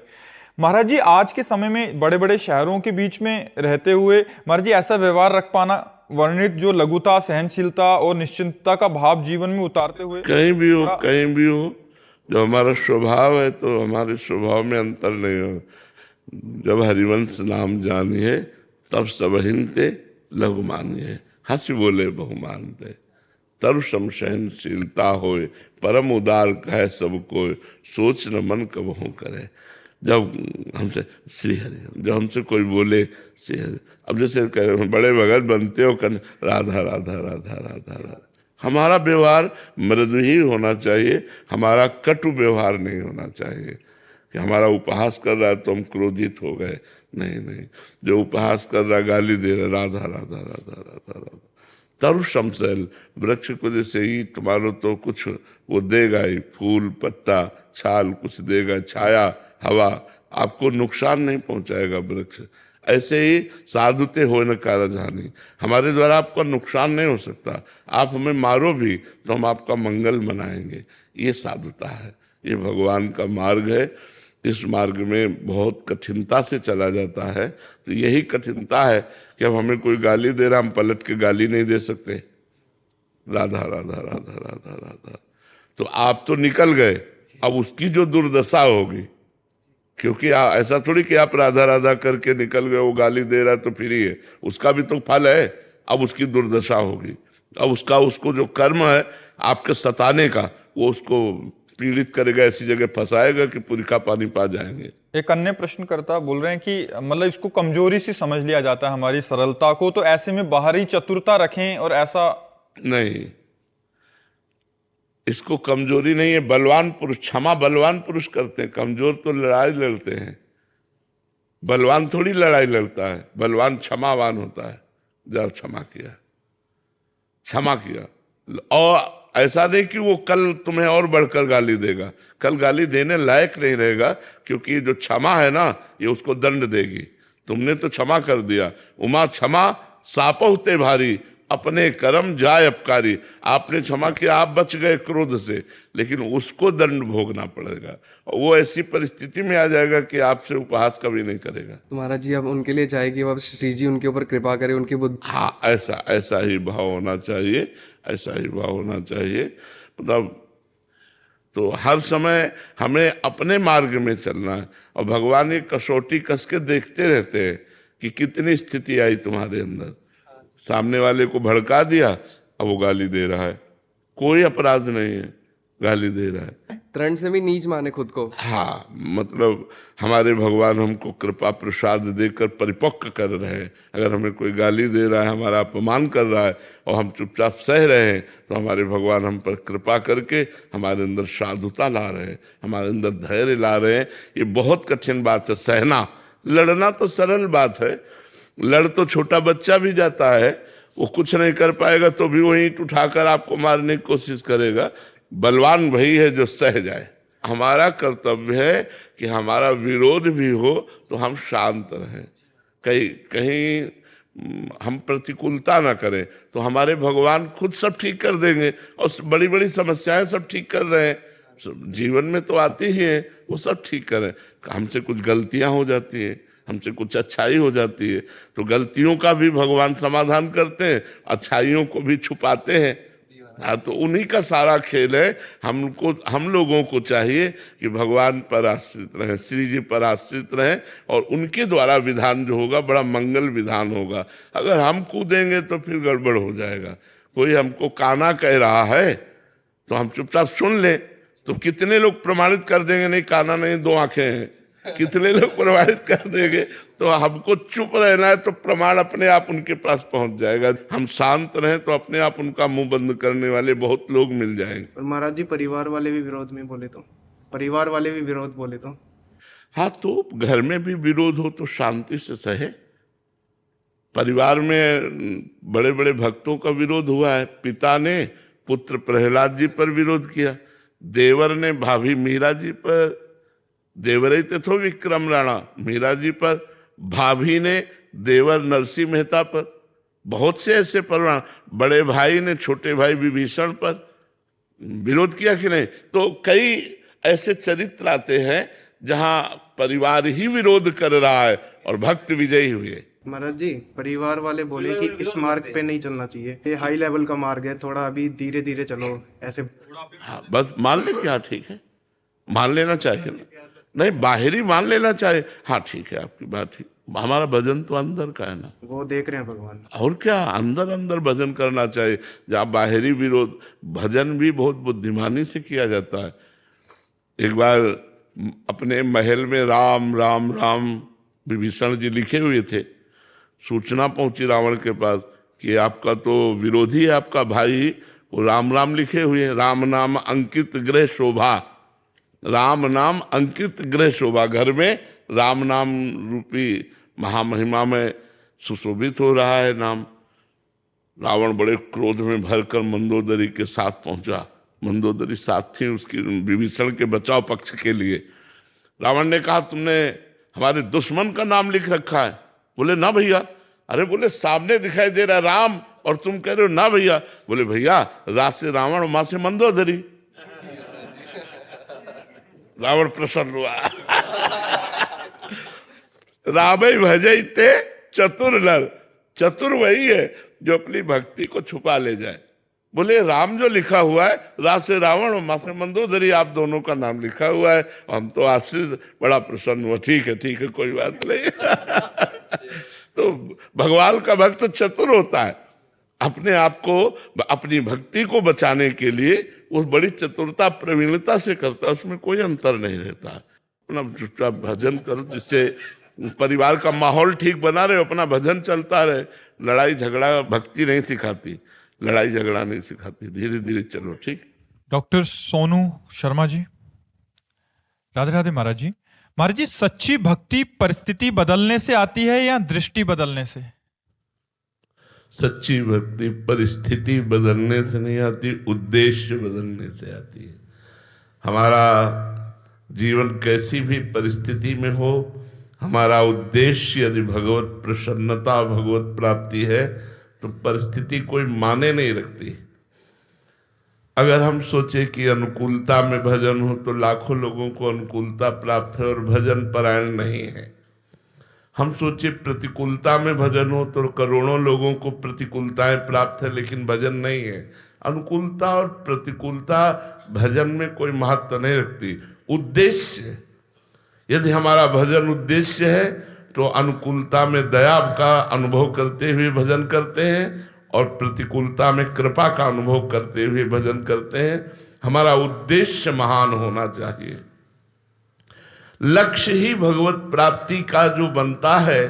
महाराज जी, आज के समय में बड़े बड़े शहरों के बीच में रहते हुए महाराज जी ऐसा व्यवहार रख पाना, वर्णित जो लघुता, सहनशीलता और निश्चिंतता का भाव जीवन में उतारते हुए, कहीं भी हो, कहीं भी हो, जो हमारा स्वभाव है तो हमारे स्वभाव में अंतर नहीं हो। जब हरिवंश नाम जानिए, तब सब हिंते लघु मानिए। हंसी बोले बहु मानते, तरु सम सहनशीलता होए, परम उदार कहे सबको, सोच न मन कबहू करे। जब हमसे श्री हरि, जब हमसे कोई बोले श्री हरि, अब जैसे बड़े भगत बनते हो, राधा राधा राधा राधा राधा, हमारा व्यवहार मृदु ही होना चाहिए, हमारा कटु व्यवहार नहीं होना चाहिए कि हमारा उपहास कर रहा है तो हम क्रोधित हो गए। नहीं नहीं, जो उपहास कर रहा, गाली दे रहा, राधा राधा राधा राधा राधा, तरु समशैल, वृक्ष को जैसे ईंट मारो तो कुछ वो देगा ही, फूल पत्ता छाल कुछ देगा, छाया हवा, आपको नुकसान नहीं पहुंचाएगा वृक्ष। ऐसे ही साधुते हो न कारजहानि, हमारे द्वारा आपका नुकसान नहीं हो सकता, आप हमें मारो भी तो हम आपका मंगल मनाएंगे। ये साधुता है, ये भगवान का मार्ग है। इस मार्ग में बहुत कठिनता से चला जाता है। तो यही कठिनता है कि अब हमें कोई गाली दे रहा, हम पलट के गाली नहीं दे सकते, राधा राधा राधा राधा राधा। तो आप तो निकल गए, अब उसकी जो दुर्दशा होगी, क्योंकि ऐसा थोड़ी कि आप राधा राधा करके निकल गए, वो गाली दे रहा है तो फिर ही है, उसका भी तो फल है। अब उसकी दुर्दशा होगी, अब उसको जो कर्म है आपके सताने का, वो उसको पीड़ित करेगा, ऐसी जगह फंसाएगा कि पूरी का पानी पा जाएंगे। एक अन्य प्रश्नकर्ता बोल रहे हैं कि मतलब इसको कमजोरी से समझ लिया जाता है हमारी सरलता को, तो ऐसे में बाहरी चतुरता रखें और ऐसा नहीं, इसको कमजोरी नहीं है। बलवान पुरुष, क्षमा बलवान पुरुष करते हैं, कमजोर तो लड़ाई लड़ते हैं। बलवान थोड़ी लड़ाई लड़ता है, बलवान क्षमावान होता है। जब क्षमा किया, क्षमा किया, और ऐसा नहीं कि वो कल तुम्हें और बढ़कर गाली देगा, कल गाली देने लायक नहीं रहेगा, क्योंकि जो क्षमा है ना, ये उसको दंड देगी। तुमने तो क्षमा कर दिया, उमा क्षमा सापहुते भारी, अपने कर्म जाय अपकारी। आपने क्षमा किया, आप बच गए क्रोध से, लेकिन उसको दंड भोगना पड़ेगा, और वो ऐसी परिस्थिति में आ जाएगा कि आपसे उपहास कभी नहीं करेगा। तो महाराज जी अब उनके लिए चाहेगी, अब श्री जी उनके ऊपर कृपा करें, उनकी बुद्धि। हाँ, ऐसा ही भाव होना चाहिए, ऐसा ही भाव होना चाहिए। मतलब तो हर समय हमें अपने मार्ग में चलना है, और भगवान ये कसौटी कस के देखते रहते हैं कि कितनी स्थिति आई तुम्हारे अंदर। सामने वाले को भड़का दिया, अब वो गाली दे रहा है, कोई अपराध नहीं है, गाली दे रहा है। तरण से भी नीच माने खुद को। हाँ, मतलब हमारे भगवान हमको कृपा प्रसाद देकर परिपक्व कर रहे हैं। अगर हमें कोई गाली दे रहा है, हमारा अपमान कर रहा है, और हम चुपचाप सह रहे हैं, तो हमारे भगवान हम पर कृपा करके हमारे अंदर साधुता ला रहे हैं, हमारे अंदर धैर्य ला रहे हैं। ये बहुत कठिन बात है सहना। लड़ना तो सरल बात है, लड़ तो छोटा बच्चा भी जाता है, वो कुछ नहीं कर पाएगा तो भी वहीं उठाकर आपको मारने की कोशिश करेगा। बलवान वही है जो सह जाए। हमारा कर्तव्य है कि हमारा विरोध भी हो तो हम शांत रहें, कहीं हम प्रतिकूलता ना करें, तो हमारे भगवान खुद सब ठीक कर देंगे। और बड़ी बड़ी समस्याएं सब ठीक कर रहे हैं, जीवन में तो आती ही हैं, वो सब ठीक करें। हमसे कुछ गलतियां हो जाती हैं, हमसे कुछ अच्छाई हो जाती है, तो गलतियों का भी भगवान समाधान करते हैं, अच्छाइयों को भी छुपाते हैं। हाँ, तो उन्हीं का सारा खेल है। हम लोगों को चाहिए कि भगवान पर आश्रित रहें, श्री जी पर आश्रित रहें, और उनके द्वारा विधान जो होगा बड़ा मंगल विधान होगा। अगर हम कूदेंगे तो फिर गड़बड़ हो जाएगा। कोई हमको काना कह रहा है तो हम चुपचाप सुन लें, तो कितने लोग प्रमाणित कर देंगे नहीं काना नहीं, दो आंखें हैं, कितने लोग प्रमाणित कर देंगे। तो हमको चुप रहना है, तो प्रमाण अपने आप उनके पास पहुंच जाएगा। हम शांत रहें तो अपने आप उनका मुंह बंद करने वाले बहुत लोग मिल जाएंगे। और महाराज जी परिवार वाले भी विरोध में बोले तो, परिवार वाले भी विरोध बोले तो, हाँ, तो घर में भी विरोध हो तो शांति से सहे। परिवार में बड़े बड़े भक्तों का विरोध हुआ है। पिता ने पुत्र प्रहलाद जी पर विरोध किया, देवर ने भाभी मीरा जी पर, देवरई तथो विक्रम राणा मीरा जी पर, भाभी ने देवर नरसिंह मेहता पर, बहुत से ऐसे परवान, बड़े भाई ने छोटे भाई विभीषण पर विरोध किया कि नहीं। तो कई ऐसे चरित्र आते हैं जहां परिवार ही विरोध कर रहा है और भक्त विजयी हुए। महाराज जी परिवार वाले बोले कि इस मार्ग पे नहीं चलना चाहिए, ये हाई लेवल का मार्ग है, थोड़ा अभी धीरे धीरे चलो ऐसे। हाँ, बस मान ले क्या, ठीक है, मान लेना चाहिए ना, नहीं बाहरी मान लेना चाहिए। हाँ ठीक है, आपकी बात ठीक, हमारा भजन तो अंदर का है ना, वो देख रहे हैं भगवान। और क्या, अंदर अंदर भजन करना चाहिए। जहाँ बाहरी विरोध, भजन भी बहुत बुद्धिमानी से किया जाता है। एक बार अपने महल में राम राम राम विभीषण जी लिखे हुए थे, सूचना पहुंची रावण के पास कि आपका तो विरोधी है, आपका भाई, वो राम राम लिखे हुए हैं, राम नाम अंकित गृह शोभा, राम नाम अंकित गृह शोभा, घर में राम नाम रूपी महामहिमा में सुशोभित हो रहा है नाम। रावण बड़े क्रोध में भरकर मंदोदरी के साथ पहुंचा। मंदोदरी साथ थी उसकी विभीषण के बचाव पक्ष के लिए। रावण ने कहा, तुमने हमारे दुश्मन का नाम लिख रखा है? बोले ना भैया। अरे बोले सामने दिखाई दे रहा है राम और तुम कह रहे हो ना भैया। बोले भैया, रा से रावण, मां से मंदोदरी। रावण प्रसन्न हुआ। रामई भजई ते चतुर नर। चतुर वही है जो अपनी भक्ति को छुपा ले जाए। बोले राम जो लिखा हुआ है, रा से रावण और मां से मंदोदरी, आप दोनों का नाम लिखा हुआ है। हम तो आश्रित, बड़ा प्रसन्न हुआ। ठीक है, कोई बात नहीं। तो भगवान का भक्त चतुर होता है। अपने आप को, अपनी भक्ति को बचाने के लिए वो बड़ी चतुरता प्रवीणता से करता है, उसमें कोई अंतर नहीं रहता है। अपना चुपचाप भजन करो, जिससे परिवार का माहौल ठीक बना रहे, अपना भजन चलता रहे। लड़ाई झगड़ा भक्ति नहीं सिखाती, लड़ाई झगड़ा नहीं सिखाती। धीरे धीरे चलो, ठीक। डॉक्टर सोनू शर्मा जी। राधे राधे महाराज जी। महाराज जी, सच्ची भक्ति परिस्थिति बदलने से आती है या दृष्टि बदलने से? सच्ची भक्ति परिस्थिति बदलने से नहीं आती, उद्देश्य बदलने से आती है। हमारा जीवन कैसी भी परिस्थिति में हो, हमारा उद्देश्य यदि भगवत प्रसन्नता, भगवत प्राप्ति है, तो परिस्थिति कोई माने नहीं रखती। अगर हम सोचे कि अनुकूलता में भजन हो तो लाखों लोगों को अनुकूलता प्राप्त है और भजन परायण नहीं है। हम सोचे प्रतिकूलता में भजन हो तो करोड़ों लोगों को प्रतिकूलताएं प्राप्त है, लेकिन भजन नहीं है। अनुकूलता और प्रतिकूलता भजन में कोई महत्व नहीं रखती। उद्देश्य, यदि हमारा भजन उद्देश्य है तो अनुकूलता में दया का अनुभव करते हुए भजन करते हैं और प्रतिकूलता में कृपा का अनुभव करते हुए भजन करते हैं। हमारा उद्देश्य महान होना चाहिए। लक्ष्य ही भगवत प्राप्ति का जो बनता है,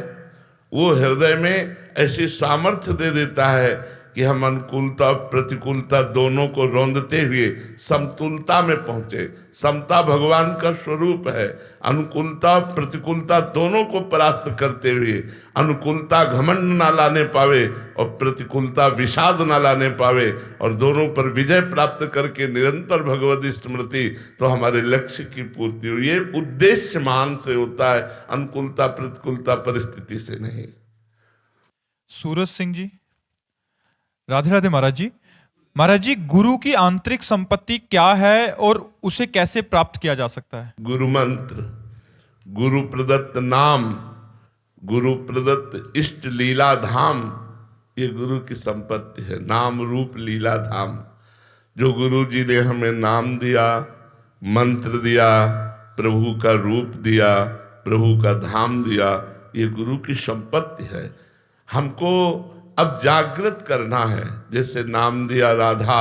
वो हृदय में ऐसी सामर्थ्य दे देता है कि हम अनुकूलता और प्रतिकूलता दोनों को रौंदते हुए समतुलता में पहुंचे। समता भगवान का स्वरूप है। अनुकूलता और प्रतिकूलता दोनों को परास्त करते हुए अनुकूलता घमंड ना लाने पावे और प्रतिकूलता विषाद ना लाने पावे, और दोनों पर विजय प्राप्त करके निरंतर भगवत स्मृति, तो हमारे लक्ष्य की पूर्ति हो। ये उद्देश्य मान से होता है, अनुकूलता प्रतिकूलता परिस्थिति से नहीं। सूरज सिंह जी। राधे राधे महाराज जी। महाराज जी, गुरु की आंतरिक संपत्ति क्या है और उसे कैसे प्राप्त किया जा सकता है? गुरु मंत्र, गुरु प्रदत्त नाम, गुरु प्रदत्त इष्ट लीला धाम, ये गुरु की संपत्ति है। नाम रूप लीला धाम, जो गुरु जी ने हमें नाम दिया, मंत्र दिया, प्रभु का रूप दिया, प्रभु का धाम दिया, ये गुरु की संपत्ति है। हमको अब जागृत करना है। जैसे नाम दिया राधा,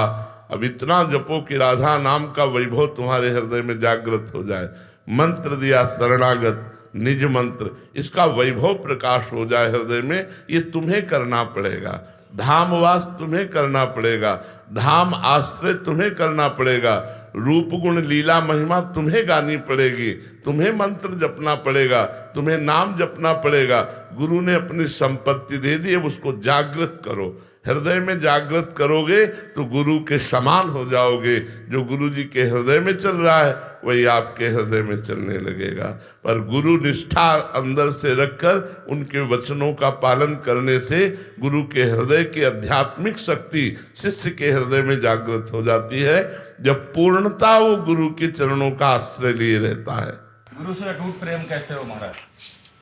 अब इतना जपो कि राधा नाम का वैभव तुम्हारे हृदय में जागृत हो जाए। मंत्र दिया शरणागत, निज मंत्र, इसका वैभव प्रकाश हो जाए हृदय में। ये तुम्हें करना पड़ेगा। धामवास तुम्हें करना पड़ेगा, धाम आश्रय तुम्हें करना पड़ेगा, रूप गुण लीला महिमा तुम्हें गानी पड़ेगी, तुम्हें मंत्र जपना पड़ेगा, तुम्हें नाम जपना पड़ेगा। गुरु ने अपनी संपत्ति दे दी, अब उसको जागृत करो। हृदय में जागृत करोगे तो गुरु के समान हो जाओगे। जो गुरु जी के हृदय में चल रहा है वही आपके हृदय में चलने लगेगा। पर गुरु निष्ठा अंदर से रखकर उनके वचनों का पालन करने से गुरु के हृदय की आध्यात्मिक शक्ति शिष्य के हृदय में जागृत हो जाती है, जब पूर्णता वो गुरु के चरणों का आश्रय लिए रहता है। गुरु से अटूट प्रेम कैसे हो महाराज?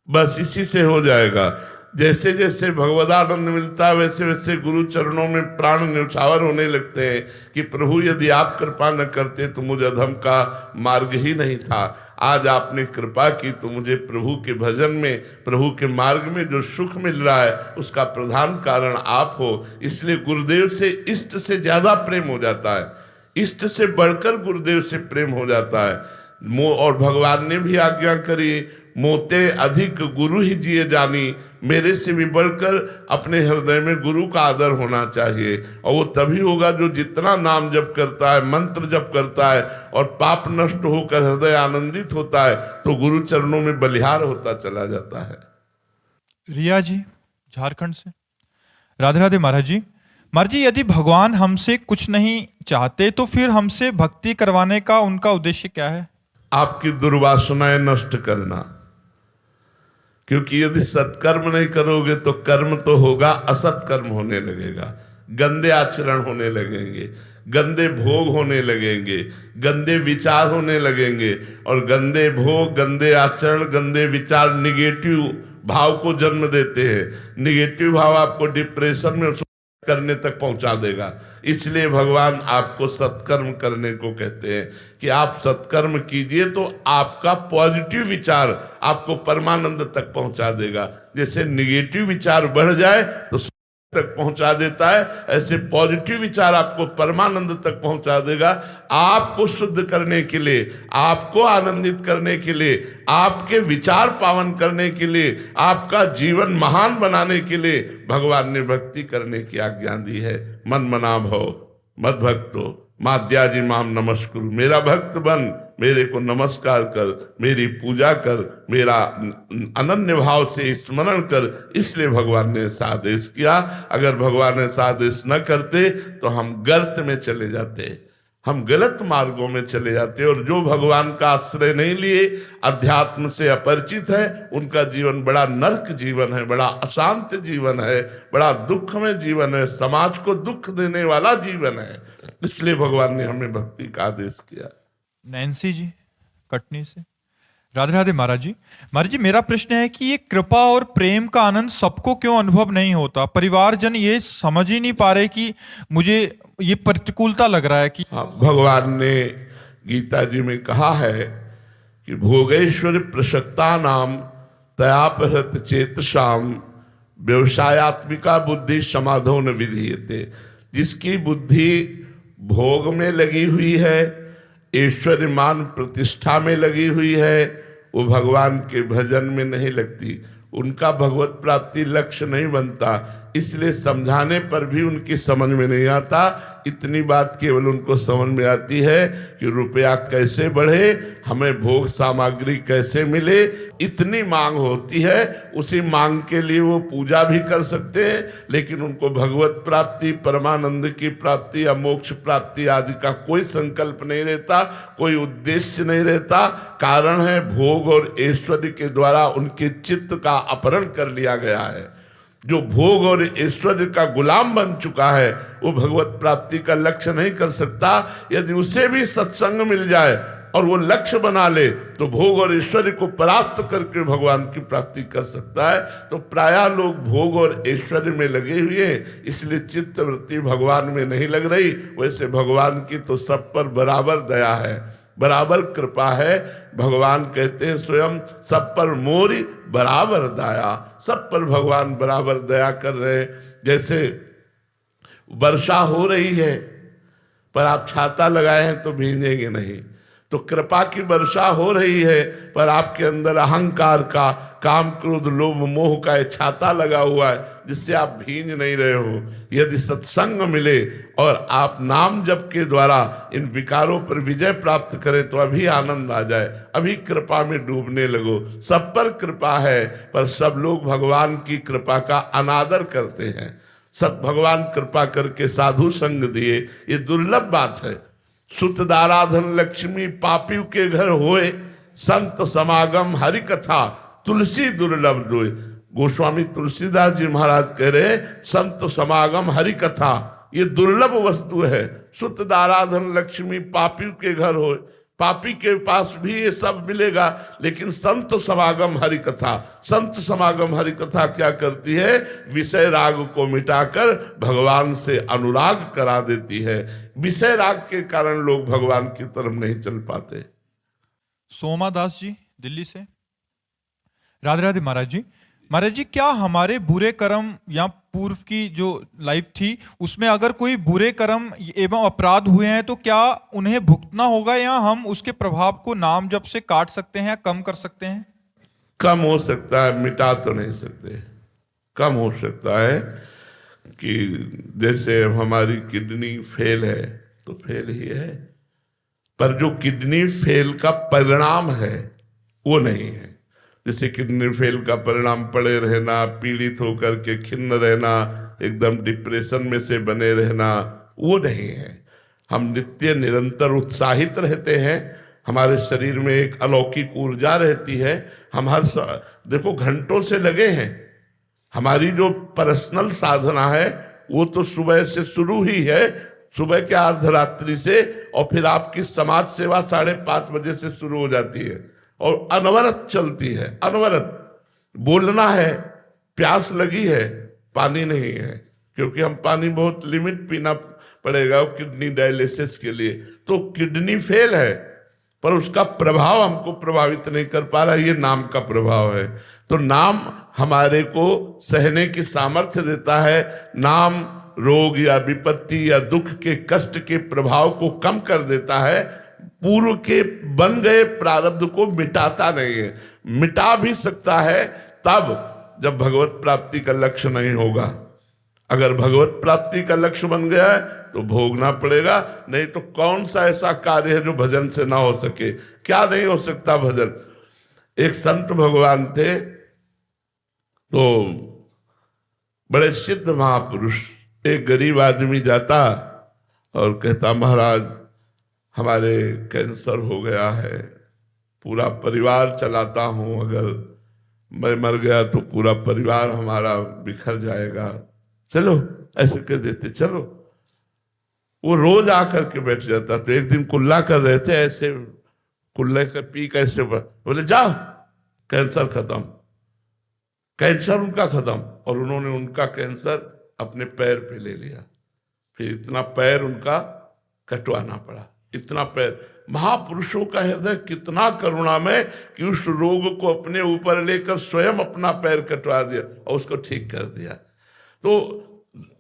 बस इसी से हो जाएगा। जैसे जैसे भगवदानंद मिलता है वैसे वैसे गुरु चरणों में प्राण न्यौछावर होने लगते हैं कि प्रभु यदि आप कृपा न करते तो मुझे अधम का मार्ग ही नहीं था। आज आपने कृपा की तो मुझे प्रभु के भजन में, प्रभु के मार्ग में जो सुख मिल रहा है उसका प्रधान कारण आप हो। इसलिए गुरुदेव से इष्ट से ज्यादा प्रेम हो जाता है, इष्ट से बढ़कर गुरुदेव से प्रेम हो जाता है। और भगवान ने भी आज्ञा करी, मोते अधिक गुरु ही जिए जानी, मेरे से भी बढ़कर अपने हृदय में गुरु का आदर होना चाहिए। और वो तभी होगा जो जितना नाम जप करता है, मंत्र जप करता है और पाप नष्ट होकर हृदय आनंदित होता है, तो गुरु चरणों में बलिहार होता चला जाता है। रिया जी झारखंड से। राधे राधे महाराज जी। महाराज जी, यदि भगवान हमसे कुछ नहीं चाहते तो फिर हमसे भक्ति करवाने का उनका उद्देश्य क्या है? आपकी दुर्वासनाएं नष्ट करना। क्योंकि यदि सत्कर्म नहीं करोगे तो कर्म तो होगा, असत कर्म होने लगेगा, गंदे आचरण होने लगेंगे, गंदे भोग होने लगेंगे, गंदे विचार होने लगेंगे। और गंदे भोग, गंदे आचरण, गंदे विचार निगेटिव भाव को जन्म देते हैं। निगेटिव भाव आपको डिप्रेशन में करने तक पहुंचा देगा। इसलिए भगवान आपको सत्कर्म करने को कहते हैं कि आप सत्कर्म कीजिए तो आपका पॉजिटिव विचार आपको परमानंद तक पहुंचा देगा। जैसे निगेटिव विचार बढ़ जाए तो तक पहुंचा देता है, ऐसे पॉजिटिव विचार आपको परमानंद तक पहुंचा देगा। आपको शुद्ध करने के लिए, आपको आनंदित करने के लिए, आपके विचार पावन करने के लिए, आपका जीवन महान बनाने के लिए भगवान ने भक्ति करने की आज्ञा दी है। मन मना भव मद भक्तो माद्याजी माम नमस्कुरु। मेरा भक्त बन, मेरे को नमस्कार कर, मेरी पूजा कर, मेरा अनन्य भाव से स्मरण कर। इसलिए भगवान ने ऐसा आदेश किया। अगर भगवान ऐसा आदेश न करते तो हम गर्त में चले जाते, हम गलत मार्गों में चले जाते। और जो भगवान का आश्रय नहीं लिए, अध्यात्म से अपरिचित है, उनका जीवन बड़ा नरक जीवन है, बड़ा अशांत जीवन है, बड़ा दुखमय जीवन है, समाज को दुख देने वाला जीवन है। इसलिए भगवान ने हमें भक्ति का आदेश किया। नैन्सी जी कटनी से, राधे राधे महाराज जी। महाराज जी, मेरा प्रश्न है कि ये कृपा और प्रेम का आनंद सबको क्यों अनुभव नहीं होता? परिवारजन ये समझ ही नहीं पा रहे कि मुझे ये प्रतिकूलता लग रहा है कि भगवान ने गीता जी में कहा है कि भोगेश्वर प्रसक्ता नाम तयापहृत चेतसाम व्यवसायत्मिका बुद्धि समाधो न विधीयते। जिसकी बुद्धि भोग में लगी हुई है, ऐश्वर्य मान प्रतिष्ठा में लगी हुई है, वो भगवान के भजन में नहीं लगती, उनका भगवत प्राप्ति लक्ष्य नहीं बनता। इसलिए समझाने पर भी उनकी समझ में नहीं आता। इतनी बात केवल उनको समझ में आती है कि रुपया कैसे बढ़े, हमें भोग सामग्री कैसे मिले, इतनी मांग होती है। उसी मांग के लिए वो पूजा भी कर सकते हैं, लेकिन उनको भगवत प्राप्ति, परमानंद की प्राप्ति या मोक्ष प्राप्ति आदि का कोई संकल्प नहीं रहता, कोई उद्देश्य नहीं रहता। कारण है भोग और ऐश्वर्य के द्वारा उनके चित्त का अपहरण कर लिया गया है। जो भोग और ऐश्वर्य का गुलाम बन चुका है वो भगवत प्राप्ति का लक्ष्य नहीं कर सकता। यदि उसे भी सत्संग मिल जाए और वो लक्ष्य बना ले तो भोग और ऐश्वर्य को परास्त करके भगवान की प्राप्ति कर सकता है। तो प्रायः लोग भोग और ऐश्वर्य में लगे हुए हैं, इसलिए चित्त वृत्ति भगवान में नहीं लग रही। वैसे भगवान की तो सब पर बराबर दया है, बराबर कृपा है। भगवान कहते हैं स्वयं सब पर मोरी बराबर दया, सब पर भगवान बराबर दया कर रहे हैं। जैसे वर्षा हो रही है पर आप छाता लगाए हैं तो भीगेंगे नहीं, तो कृपा की वर्षा हो रही है पर आपके अंदर अहंकार का, काम क्रोध लोभ मोह का एक छाता लगा हुआ है जिससे आप भींज नहीं रहे हो। यदि सत्संग मिले और आप नाम जप के द्वारा इन विकारों पर विजय प्राप्त करें तो अभी आनंद आ जाए, अभी कृपा में डूबने लगो। सब पर कृपा है पर सब लोग भगवान की कृपा का अनादर करते हैं। सत भगवान कृपा करके साधु संग दिए, ये दुर्लभ बात है। सुतदाराधन लक्ष्मी पापियों के घर होए, संत समागम हरि कथा तुलसी दुर्लभ दोए। गोस्वामी तुलसीदास जी महाराज कह रहे संत समागम हरि कथा ये दुर्लभ वस्तु है। सुतदाराधन लक्ष्मी पापियों के घर होए, पापी के पास भी ये सब मिलेगा, लेकिन संत समागम हरि कथा, संत समागम हरि कथा क्या करती है? विषय राग को मिटाकर भगवान से अनुराग करा देती है। विषय राग के कारण लोग भगवान की तरफ नहीं चल पाते। सोमा दास जी दिल्ली से, राधे राधे महाराज जी। महाराज जी, क्या हमारे बुरे कर्म या पूर्व की जो लाइफ थी उसमें अगर कोई बुरे कर्म एवं अपराध हुए हैं तो क्या उन्हें भुगतना होगा या हम उसके प्रभाव को नाम जप से काट सकते हैं या कम कर सकते हैं? कम हो सकता है, मिटा तो नहीं सकते। कम हो सकता है कि जैसे हमारी किडनी फेल है तो फेल ही है, पर जो किडनी फेल का परिणाम है वो नहीं है। जैसे किडनी फेल का परिणाम पड़े रहना, पीड़ित होकर के खिन्न रहना, एकदम डिप्रेशन में से बने रहना, वो नहीं है। हम नित्य निरंतर उत्साहित रहते हैं, हमारे शरीर में एक अलौकिक ऊर्जा रहती है। हम देखो घंटों से लगे हैं। हमारी जो पर्सनल साधना है वो तो सुबह से शुरू ही है, सुबह के अर्धरात्रि से, और फिर आपकी समाज सेवा 5:30 बजे से शुरू हो जाती है और अनवरत चलती है। अनवरत बोलना है, प्यास लगी है, पानी नहीं है, क्योंकि हम पानी बहुत लिमिट पीना पड़ेगा किडनी डायलिसिस के लिए। तो किडनी फेल है पर उसका प्रभाव हमको प्रभावित नहीं कर पा रहा, ये नाम का प्रभाव है। तो नाम हमारे को सहने की सामर्थ्य देता है। नाम रोग या विपत्ति या दुख के कष्ट के प्रभाव को कम कर देता है, पूर्व के बन गए प्रारब्ध को मिटाता नहीं है। मिटा भी सकता है तब जब भगवत प्राप्ति का लक्ष्य नहीं होगा। अगर भगवत प्राप्ति का लक्ष्य बन गया है तो भोगना पड़ेगा, नहीं तो कौन सा ऐसा कार्य है जो भजन से ना हो सके? क्या नहीं हो सकता भजन। एक संत भगवान थे, तो बड़े सिद्ध महापुरुष, एक गरीब आदमी जाता और कहता महाराज हमारे कैंसर हो गया है, पूरा परिवार चलाता हूं, अगर मैं मर गया तो पूरा परिवार हमारा बिखर जाएगा, चलो ऐसे कह देते चलो। वो रोज आकर के बैठ जाता। तो एक दिन कुल्ला कर रहे थे, ऐसे कुल्ले का पी कैसे बोले जाओ कैंसर खत्म। कैंसर उनका खत्म, और उन्होंने उनका कैंसर अपने पैर पे ले लिया। फिर इतना पैर उनका कटवाना पड़ा, इतना पैर। महापुरुषों का हृदय कितना करुणामय कि उस रोग को अपने ऊपर लेकर स्वयं अपना पैर कटवा दिया और उसको ठीक कर दिया। तो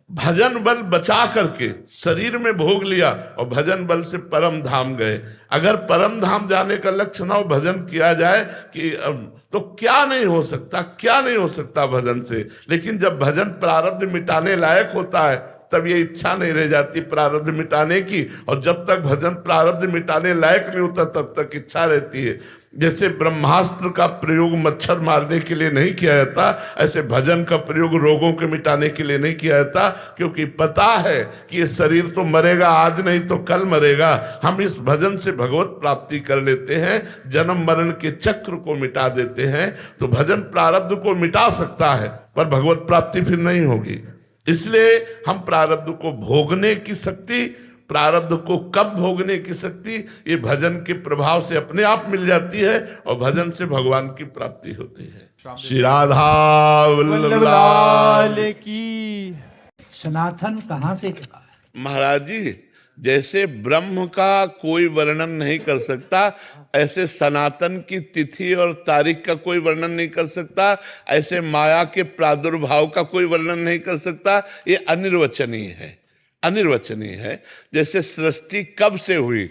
भजन बल बचा करके शरीर में भोग लिया और भजन बल से परम धाम गए। अगर परम धाम जाने का लक्ष्य ना हो, भजन किया जाए कि तो क्या नहीं हो सकता, क्या नहीं हो सकता भजन से। लेकिन जब भजन प्रारब्ध मिटाने लायक होता है तब ये इच्छा नहीं रह जाती प्रारब्ध मिटाने की, और जब तक भजन प्रारब्ध मिटाने लायक नहीं होता तब तक इच्छा रहती है। जैसे ब्रह्मास्त्र का प्रयोग मच्छर मारने के लिए नहीं किया जाता, ऐसे भजन का प्रयोग रोगों के मिटाने के लिए नहीं किया जाता, क्योंकि पता है कि ये शरीर तो मरेगा, आज नहीं तो कल मरेगा। हम इस भजन से भगवत प्राप्ति कर लेते हैं, जन्म मरण के चक्र को मिटा देते हैं। तो भजन प्रारब्ध को मिटा सकता है पर भगवत प्राप्ति फिर नहीं होगी। इसलिए हम प्रारब्ध को भोगने की शक्ति, प्रारब्ध को कब भोगने की शक्ति, ये भजन के प्रभाव से अपने आप मिल जाती है, और भजन से भगवान की प्राप्ति होती है। श्री राधा वल्लभ लाल की। सनातन कहाँ से? महाराज जी, जैसे ब्रह्म का कोई वर्णन नहीं कर सकता, ऐसे सनातन की तिथि और तारीख का कोई वर्णन नहीं कर सकता, ऐसे माया के प्रादुर्भाव का कोई वर्णन नहीं कर सकता। ये अनिर्वचनीय है, अनिर्वचनीय है। जैसे सृष्टि कब से हुई,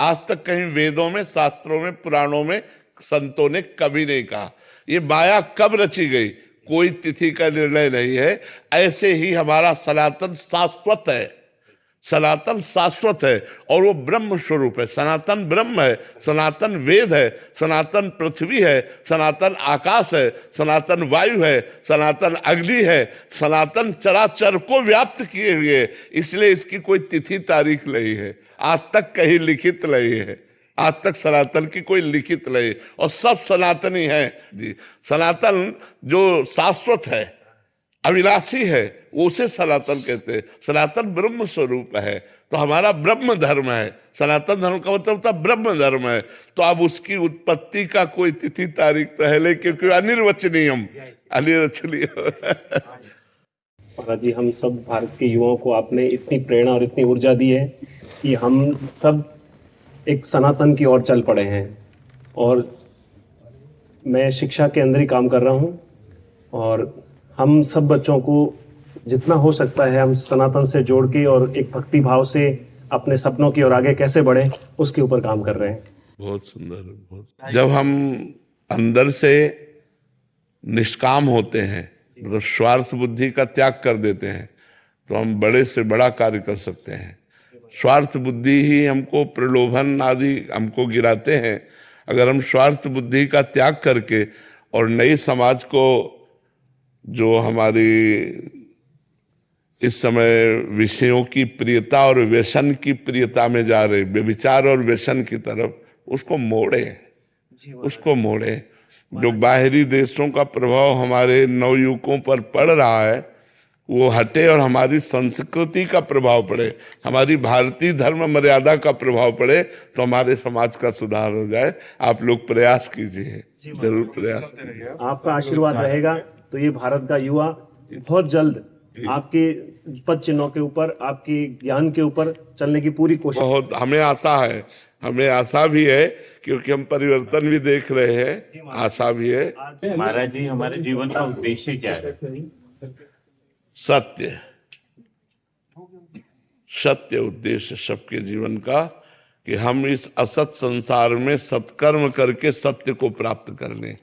आज तक कहीं वेदों में, शास्त्रों में, पुराणों में संतों ने कभी नहीं कहा। ये माया कब रची गई, कोई तिथि का निर्णय नहीं है। ऐसे ही हमारा सनातन शाश्वत है, सनातन शाश्वत है, और वो ब्रह्म स्वरूप है। सनातन ब्रह्म है, सनातन वेद है, सनातन पृथ्वी है, सनातन आकाश है, सनातन वायु है, सनातन अग्नि है, सनातन चराचर को व्याप्त किए हुए। इसलिए इसकी कोई तिथि तारीख नहीं है, आज तक कहीं लिखित नहीं है, आज तक सनातन की कोई लिखित नहीं, और सब सनातनी है जी। सनातन जो शाश्वत है, अविनाशी है, उसे सनातन कहते हैं। सनातन ब्रह्म स्वरूप है, तो हमारा ब्रह्म धर्म है। सनातन धर्म का मतलब होता है ब्रह्म धर्म है। तो अब उसकी उत्पत्ति का कोई तिथि तारीख तो है, लेकिन अनिर्वचनीय, अनिर्वचनीय। महाराज जी, हम सब भारत के युवाओं को आपने इतनी प्रेरणा और इतनी ऊर्जा दी है कि हम सब एक सनातन की ओर चल पड़े हैं। और मैं शिक्षा के अंदर ही काम कर रहा हूँ, और हम सब बच्चों को जितना हो सकता है हम सनातन से जोड़ के और एक भक्ति भाव से अपने सपनों की ओर आगे कैसे बढ़े, उसके ऊपर काम कर रहे हैं। बहुत सुंदर, बहुत। जब हम अंदर से निष्काम होते हैं, मतलब स्वार्थ बुद्धि का त्याग कर देते हैं, तो हम बड़े से बड़ा कार्य कर सकते हैं। स्वार्थ बुद्धि ही हमको प्रलोभन आदि हमको गिराते हैं। अगर हम स्वार्थ बुद्धि का त्याग करके और नई समाज को, जो हमारी इस समय विषयों की प्रियता और व्यसन की प्रियता में जा रहे, व्यभिचार और व्यसन की तरफ, उसको मोड़े। जो बाहरी देशों का प्रभाव हमारे नवयुवकों पर पड़ रहा है वो हटे और हमारी संस्कृति का प्रभाव पड़े, हमारी भारतीय धर्म मर्यादा का प्रभाव पड़े, तो हमारे समाज का सुधार हो जाए। आप लोग प्रयास कीजिए, जरूर प्रयास कीजिए। आपका आशीर्वाद रहेगा तो ये भारत का युवा बहुत जल्द आपके पद चिन्हों के ऊपर, आपके ज्ञान के ऊपर चलने की पूरी कोशिश। बहुत हमें आशा भी है क्योंकि हम परिवर्तन भी देख रहे हैं, आशा भी है। महाराज जी, हमारे जीवन का उद्देश्य क्या है? सत्य उद्देश्य सबके जीवन का, कि हम इस असत संसार में सत्कर्म करके सत्य को प्राप्त कर लें,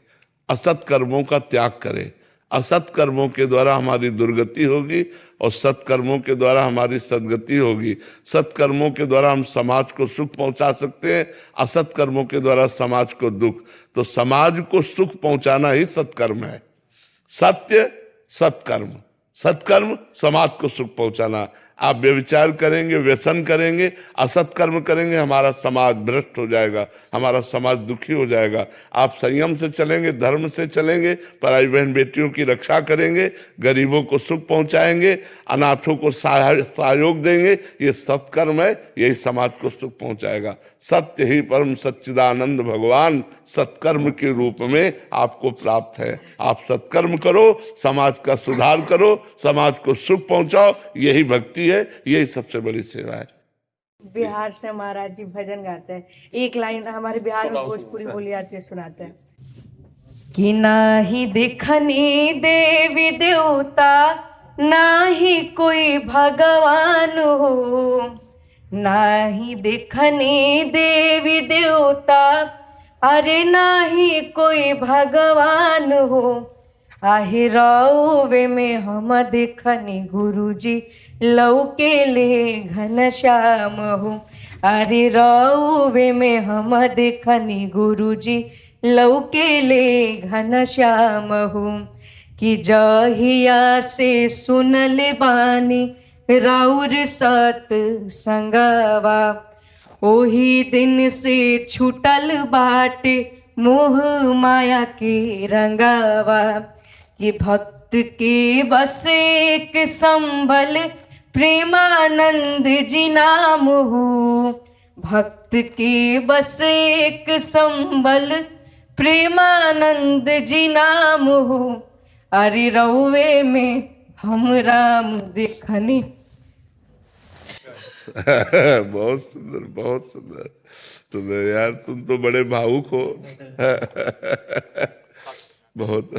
असत कर्मों का त्याग करें। असत कर्मों के द्वारा हमारी दुर्गति होगी और सत्कर्मों के द्वारा हमारी सद्गति होगी। सत्कर्मों के द्वारा हम समाज को सुख पहुंचा सकते हैं, असत कर्मों के द्वारा समाज को दुख। तो समाज को सुख पहुंचाना ही सत्कर्म है। सत्य सत्कर्म, सत्कर्म समाज को सुख पहुंचाना। आप व्यभिचार करेंगे, व्यसन करेंगे, असत कर्म करेंगे, हमारा समाज भ्रष्ट हो जाएगा, हमारा समाज दुखी हो जाएगा। आप संयम से चलेंगे, धर्म से चलेंगे, पराई बहन बेटियों की रक्षा करेंगे, गरीबों को सुख पहुंचाएंगे, अनाथों को सहयोग देंगे, ये सत्कर्म है, यही समाज को सुख पहुंचाएगा। सत्य ही परम सच्चिदानंद भगवान सत्कर्म के रूप में आपको प्राप्त है। आप सत्कर्म करो, समाज का सुधार करो, समाज को सुख पहुंचाओ, यही भक्ति है, यही सबसे बड़ी सेवा है। बिहार से महाराज जी भजन गाते हैं, एक लाइन हमारे बिहार में भोजपुरी बोली आती है, सुनाते हैं कि नाही देखनी देवी देवता, नाही कोई भगवान हो, नाही देखनी देवी देवता, अरे नाही कोई भगवान हो, आहे रौवे में हम देखनी गुरुजी लौके ले घनश्याम हो, अरे रौवे में हम देखनी गुरुजी लौके ले घनश्याम हो, कि जहिया से सुनल बानी राउर सत संगवा, ओही दिन से छूटल बाटे मोह माया के रंगावा, कि भक्त के बस एक संभल प्रेमानंद जी नाम हो, भक्त के बस एक संभल प्रेमानंद जी नाम हो, अरे रौवे में हम राम देखनी। बहुत सुंदर, बहुत सुंदर। तो यार तुम तो बड़े भावुक हो। बहुत।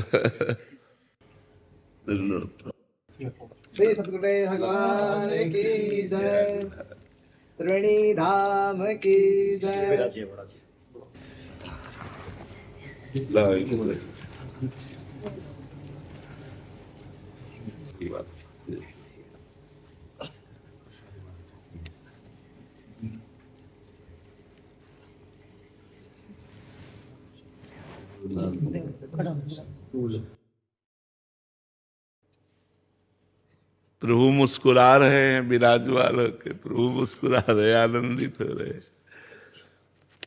श्री सतगुरुदेव भगवान की जय, त्रिवेणी धाम की जय। प्रभु मुस्कुरा रहे हैं, विराजमान होकर प्रभु मुस्कुरा रहे, आनंदित हो रहे।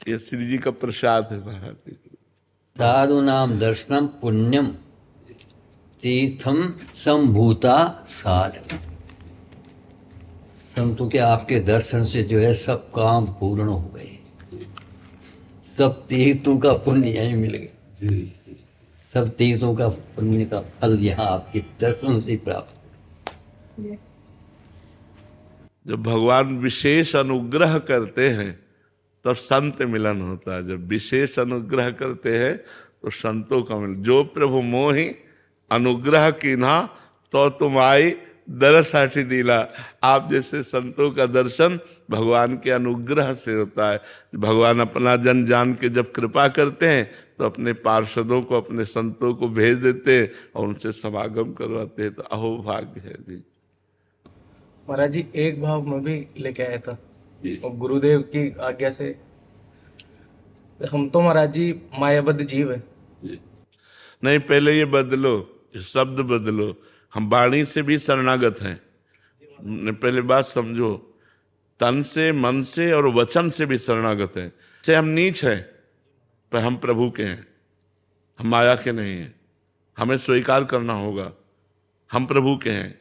ये श्री जी का प्रसाद है महाराज जी। साधु नाम दर्शनम पुण्यम तीर्थम संभूता साध। संतों के आपके दर्शन से जो है सब काम पूर्ण हो गए, सब तीर्थों का पुण्य यही मिल गया, सब तीर्थों का पुण्य का फल यहाँ आपके दर्शन से प्राप्त। जब भगवान विशेष अनुग्रह करते हैं तब संत मिलन होता है। जब विशेष अनुग्रह करते हैं तो संतों का मिलन। जो प्रभु मोहि अनुग्रह कीन्हा तो तुम आई दरसाठी दिला। आप जैसे संतों का दर्शन भगवान के अनुग्रह से होता है। भगवान अपना जन जान के जब कृपा करते हैं तो अपने पार्षदों को, अपने संतों को भेज देते हैं और उनसे समागम करवाते हैं। तो अहो भाग्य है जी। महाराज जी एक भाव मैं भी लेके आया था और गुरुदेव की आज्ञा से। हम तो महाराज जी मायाबद्ध जीव है। नहीं, पहले ये बदलो, शब्द बदलो। हम वाणी से भी शरणागत हैं, पहले बात समझो, तन से, मन से और वचन से भी शरणागत हैं। से हम नीच हैं, पर हम प्रभु के हैं, हम माया के नहीं हैं। हमें स्वीकार करना होगा, हम प्रभु के हैं।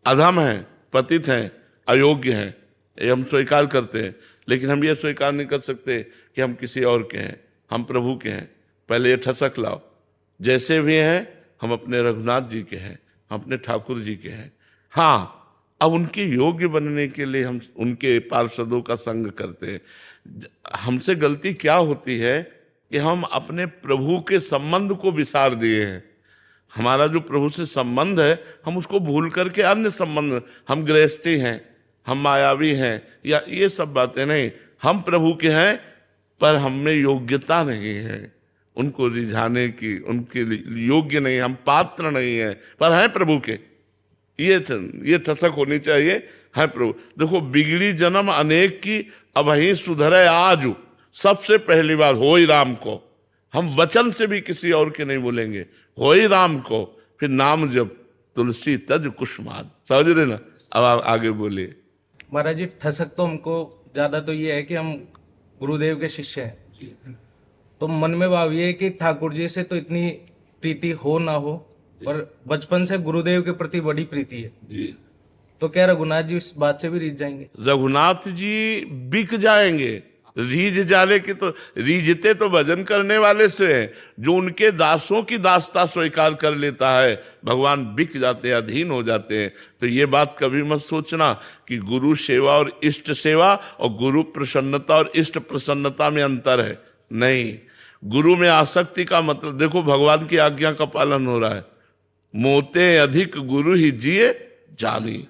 अधम हैं, पतित हैं, अयोग्य हैं, ये हम स्वीकार करते हैं। लेकिन हम ये स्वीकार नहीं कर सकते कि हम किसी और के हैं, हम प्रभु के हैं। पहले ये ठसक लाओ, जैसे भी हैं हम अपने रघुनाथ जी के हैं, हम अपने ठाकुर जी के हैं। हाँ, अब उनके योग्य बनने के लिए हम उनके पार्षदों का संग करते हैं। हमसे गलती क्या होती है कि हम अपने प्रभु के संबंध को विसार दिए हैं। हमारा जो प्रभु से संबंध है, हम उसको भूल करके अन्य संबंध, हम गृहस्थी हैं, हम मायावी हैं, या ये सब बातें नहीं। हम प्रभु के हैं, पर हम में योग्यता नहीं है उनको रिझाने की, उनके योग्य नहीं, हम पात्र नहीं हैं, पर हैं प्रभु के। ये ठसक होनी चाहिए, है प्रभु। देखो, बिगड़ी जन्म अनेक की, अब ही सुधरे आज। सबसे पहली बात, हो ही राम को। हम वचन से भी किसी और के नहीं बोलेंगे, हो ही राम को। फिर नाम जब तुलसी तज कुसुमाद, समझ रहे ना। अब आप आगे बोलिए। महाराज जी, ठसक तो हमको ज्यादा तो ये है कि हम गुरुदेव के शिष्य हैं, तो मन में भाव ये है कि ठाकुर जी से तो इतनी प्रीति हो ना हो, और बचपन से गुरुदेव के प्रति बड़ी प्रीति है जी। तो क्या रघुनाथ जी इस बात से भी रीझ जाएंगे? रघुनाथ जी बिक जाएंगे। रीझ जाले की तो, रीझते तो भजन करने वाले से हैं। जो उनके दासों की दासता स्वीकार कर लेता है, भगवान बिक जाते हैं, अधीन हो जाते हैं। तो ये बात कभी मत सोचना कि गुरु सेवा और इष्ट सेवा और गुरु प्रसन्नता और इष्ट प्रसन्नता में अंतर है। नहीं, गुरु में आसक्ति का मतलब, देखो भगवान की आज्ञा का पालन हो रहा है। मोते अधिक गुरु ही जिए जानी,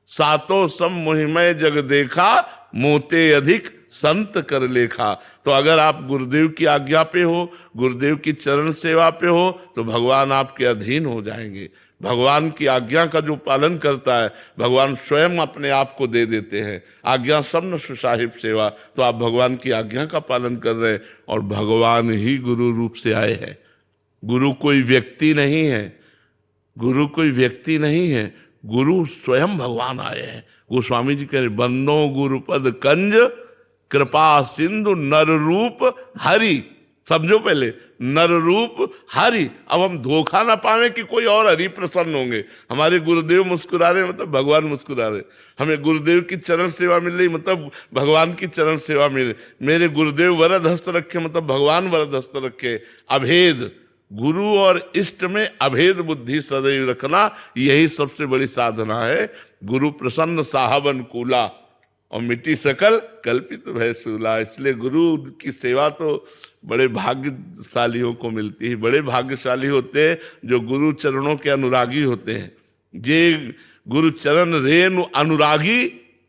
सातों सम मोहिमय जग देखा, मोते अधिक संत कर लेखा। तो अगर आप गुरुदेव की आज्ञा पे हो, गुरुदेव की चरण सेवा पे हो, तो भगवान आपके अधीन हो जाएंगे। भगवान की आज्ञा का जो पालन करता है, भगवान स्वयं अपने आप को दे देते हैं। आज्ञा सबन सुसाहिब सेवा, तो आप भगवान की आज्ञा का पालन कर रहे हैं, और भगवान ही गुरु रूप से आए हैं। गुरु कोई व्यक्ति नहीं है, गुरु कोई व्यक्ति नहीं है, गुरु स्वयं भगवान आए हैं। गोस्वामी जी कह रहे, बंदो गुरुपद कंज कृपा सिंधु नर रूप हरि। समझो पहले, नर रूप हरि। अब हम धोखा ना पावे कि कोई और हरि प्रसन्न होंगे। हमारे गुरुदेव मुस्कुरा रहे मतलब भगवान मुस्कुरा रहे। हमें गुरुदेव की चरण सेवा मिल रही मतलब भगवान की चरण सेवा मिल रही। मेरे गुरुदेव वरद हस्त रखे मतलब भगवान वरद हस्त रखे। अभेद, गुरु और इष्ट में अभेद बुद्धि सदैव रखना, यही सबसे बड़ी साधना है। गुरु प्रसन्न साहब अनुकूला, और मिट्टी सकल कल्पित भय सूला। इसलिए गुरु की सेवा तो बड़े भाग्यशालियों को मिलती है। बड़े भाग्यशाली होते हैं जो गुरु चरणों के अनुरागी होते हैं। जे गुरु चरण रेनु अनुरागी,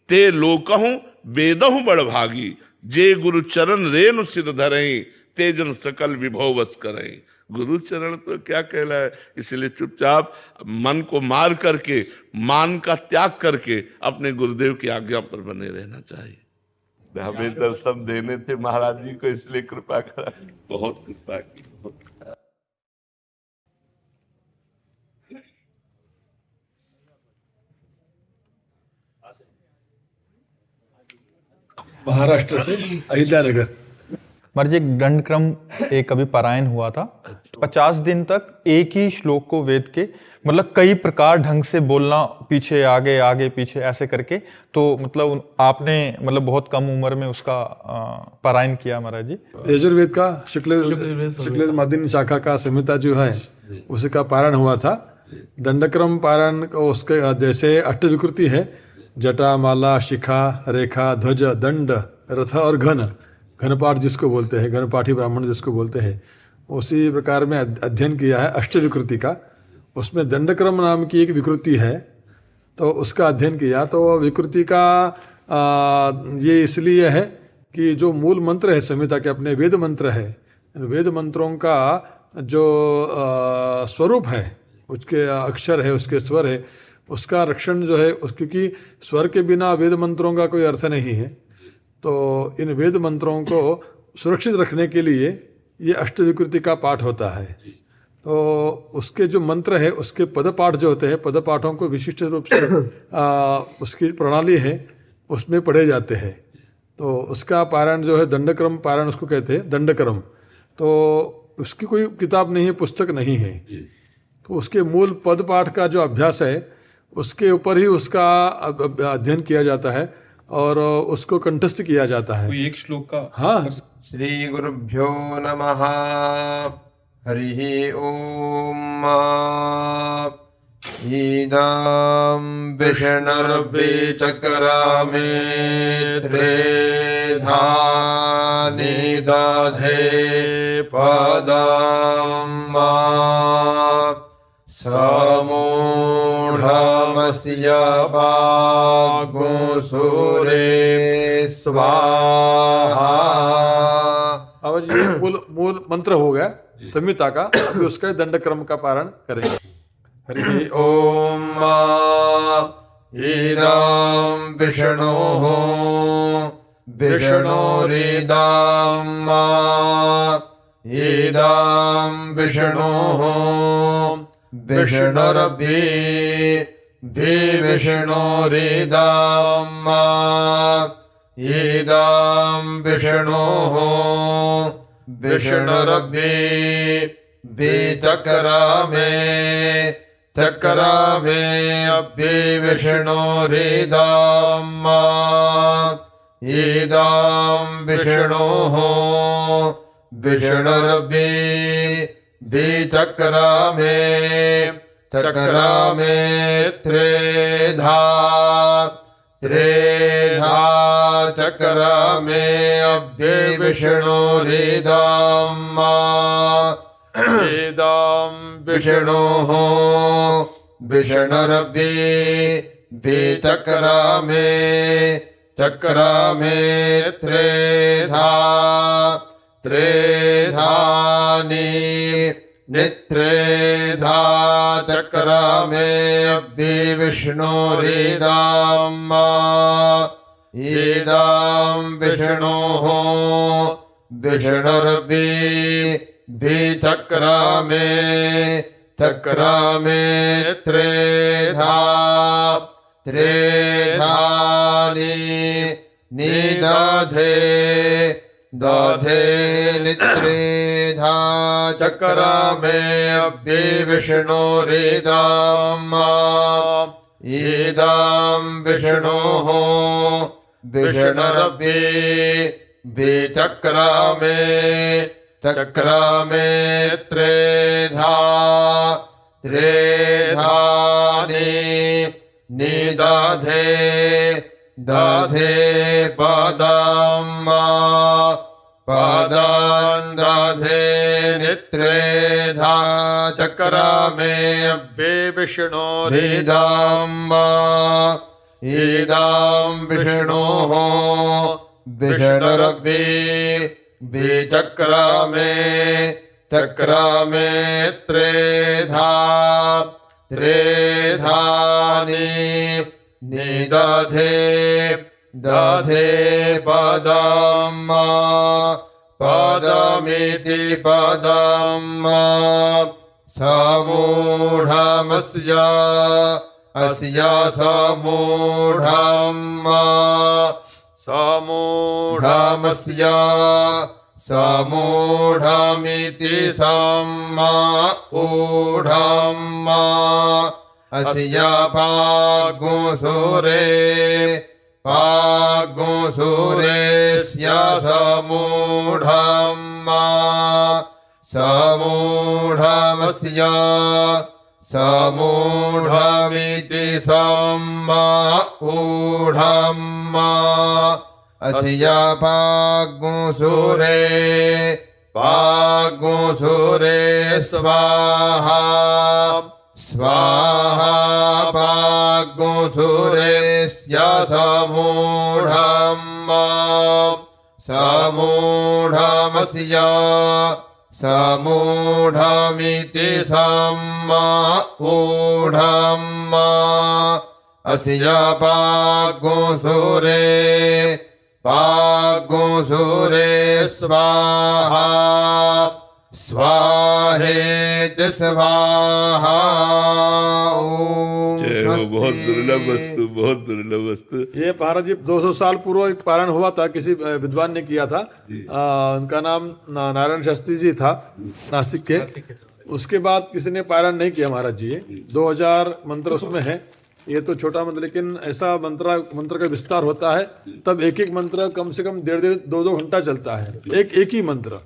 ते लोकहूं वेदहूं बड़ भागी। जे गुरु चरण रेनु सिर धरई, ते जन सकल विभव वस करई। गुरु चरण तो क्या कहला है। इसलिए चुपचाप मन को मार करके, मान का त्याग करके अपने गुरुदेव की आज्ञा पर बने रहना चाहिए। हमें दर्शन देने थे महाराज जी को, इसलिए कृपा करा, बहुत कृपा की। महाराष्ट्र से अहिल्यानगर। महाराज जी, एक दंड क्रम एक अभी पारायण हुआ था। 50 दिन तक एक ही श्लोक को वेद के मतलब कई प्रकार ढंग से बोलना, पीछे आगे आगे पीछे ऐसे करके। तो मतलब आपने मतलब बहुत कम उम्र में उसका पारायण किया महाराज जी। यजुर्वेद का शुक्ल मध्यम शाखा का संहिता जो है उसका पारायण हुआ था। दंडक्रम पारायण उसके जैसे अष्टविकृति है, जटा, माला, शिखा, रेखा, ध्वज, दंड, रथ और घन। घनपाठ जिसको बोलते हैं, घनपाठी ब्राह्मण जिसको बोलते हैं, उसी प्रकार में अध्ययन किया है अष्टविकृति का। उसमें दंडक्रम नाम की एक विकृति है, तो उसका अध्ययन किया। तो विकृति का ये इसलिए है कि जो मूल मंत्र है संहिता के, अपने वेद मंत्र है, वेद मंत्रों का जो स्वरूप है, उसके अक्षर है, उसके स्वर है, उसका रक्षण जो है, क्योंकि स्वर के बिना वेद मंत्रों का कोई अर्थ नहीं है। तो इन वेद मंत्रों को सुरक्षित रखने के लिए ये अष्टविकृति का पाठ होता है। तो उसके जो मंत्र है उसके पदपाठ जो होते हैं, पदपाठों को विशिष्ट रूप से उसकी प्रणाली है उसमें पढ़े जाते हैं। तो उसका पारायण जो है दंडक्रम पारायण उसको कहते हैं, दंडक्रम। तो उसकी कोई किताब नहीं है, पुस्तक नहीं है। तो उसके मूल पदपाठ का जो अभ्यास है उसके ऊपर ही उसका अध्ययन किया जाता है और उसको कंठस्थ किया जाता है। कोई एक श्लोक का? हाँ। श्री गुरुभ्यो नमः। हरि ओम। ईदं विष्णुर्वे चक्रामे त्रेधा निदधे पदं समूढमस्य वाग्मुसूरे स्वाहा। अब ये मूल मंत्र हो गया संहिता का। अभी उसका दंडक्रम का पारण करेंगे। हरि ओम। इदं विष्णुः विष्णुरिदं इदं विष्णुः विष्णुर्वि विष्णुरिदं इदं विष्णुः विष्णुर्वि विचक्रमे चक्रमे अभि विष्णुरिदं इदं विष्णुः विष्णुर्वि विचक्रमे चक्रमे त्रेधा त्रेधा चक्रमे अभि विष्णुरिदं इदं विष्णुः विष्णुर्वि विचक्रमे चक्रमे त्रेधा त्रेधानि नित्रेधा चक्रमे अभि विष्णुरिदं इदं विष्णुः विष्णुर्वि विचक्रमे चक्रमे त्रेधा त्रेधानि निदधे दधे नित्रेधा चक्रमे अभि विष्णुरिदं इदं विष्णुः विष्णुर्वि विचक्रमे चक्रमे त्रेधा त्रेधानि निदधे दधे पदं पदं दधे नित्रेधा चक्रमे अभि विष्णुरिदं इदं विष्णुः विष्णुर्वि विचक्रमे चक्रमे त्रेधा त्रेधानि निदधे दधे पदं पदमिति पदं समूढमस्य अस्य समूढं समूढमस्य समूढमिति समूढं अस्य पाग्मुसूरे पाग्मुसूरेस्य समूढं समूढमस्य समूढमिति समूढं अस्य पाग्मुसूरे पाग्मुसूरे स्वाहा स्वाहा पाग्मुसूरेस्य समूढं समूढमस्य समूढमिति समूढं अस्य पाग्मुसूरे पाग्मुसूरे स्वाहा स्वाहेति स्वाहा। जय हो। बहुत दुर्लभ वस्तु, बहुत दुर्लभ वस्तु। ये महाराज जी 200 साल पूर्व एक पारण हुआ था, किसी विद्वान ने किया था। उनका नाम नारायण शास्त्री जी था, नासिक के। उसके बाद किसी ने पारण नहीं किया महाराज जी। 2000 मंत्र उसमें है। ये तो छोटा मंत्र, लेकिन ऐसा मंत्र का विस्तार होता है तब एक एक मंत्र कम से कम 1.5-2 घंटा चलता है। एक ही मंत्र,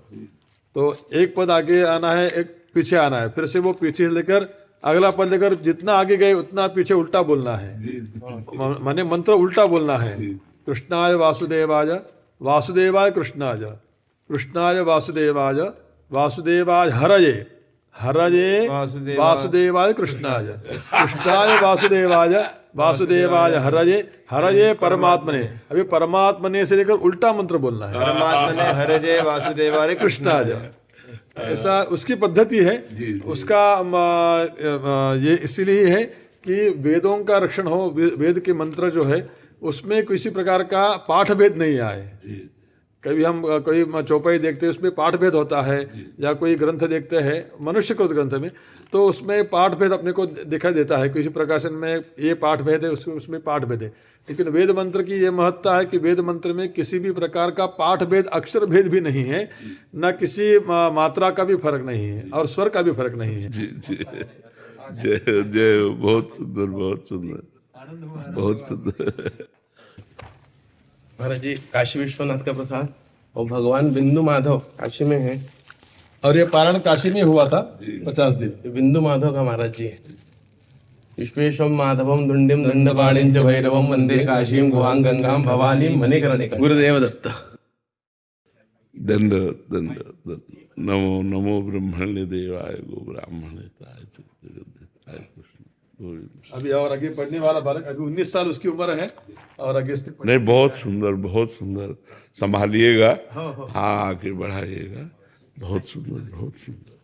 तो एक पद आगे आना है, एक पीछे आना है, फिर से वो पीछे लेकर अगला पद लेकर जितना आगे गए उतना पीछे उल्टा बोलना है। माने मंत्र उल्टा बोलना है। कृष्णाय वासुदेवाय, वासुदेवाय कृष्णाय, कृष्णाय वासुदेवाय, वासुदेवाय हरये, हरये वासुदेवाय कृष्णाय, कृष्णाय वासुदेवाय, वासुदेवाय हरये, हरये परमात्मने। अभी परमात्मने से लेकर उल्टा मंत्र बोलना है। परमात्मने हरये वासुदेवाय कृष्णाय, ऐसा उसकी पद्धति है। उसका ये इसीलिए है कि वेदों का रक्षण हो। वेद के मंत्र जो है उसमें किसी प्रकार का पाठ भेद नहीं आए। कभी हम कोई चौपाई देखते हैं उसमें पाठ भेद होता है, या कोई ग्रंथ देखते हैं मनुष्यकृत ग्रंथ में, तो उसमें पाठ भेद अपने को दिखाई देता है। किसी प्रकाशन में ये पाठ भेद है, उसमें पाठ भेद है। लेकिन वेद मंत्र की ये महत्ता है कि वेद मंत्र में किसी भी प्रकार का पाठ भेद, अक्षर भेद भी नहीं है, न किसी मात्रा का भी फर्क नहीं है, और स्वर का भी फर्क नहीं है। जी जी, जय जय। बहुत सुंदर, बहुत सुंदर, बहुत सुंदर। महाराज जी काशी विश्वनाथ का प्रसाद, और भगवान बिंदु माधव काशी में है, और ये पारण काशी में हुआ था 50 दिन। बिंदु माधव का महाराज जी है। विश्वेशम माधवम दुंडिम दंडपाणिं च भैरवम वंदे काशीम गुहां गंगाम भवानीं मणिकर्णिका। गुरुदेव दत्त। दंड दंड दंड। नमो नमो ब्रह्मण्य देवाय गो ब्राह्मणेताय जगद्देताय कृष्ण। अभी और आगे पढ़ने वाला बालक, अभी 19 साल उसकी उम्र है, और आगे नहीं, बहुत सुंदर, बहुत सुंदर। संभालिएगा, हाँ आगे बढ़ाइएगा। बहुत सुंदर, बहुत सुंदर।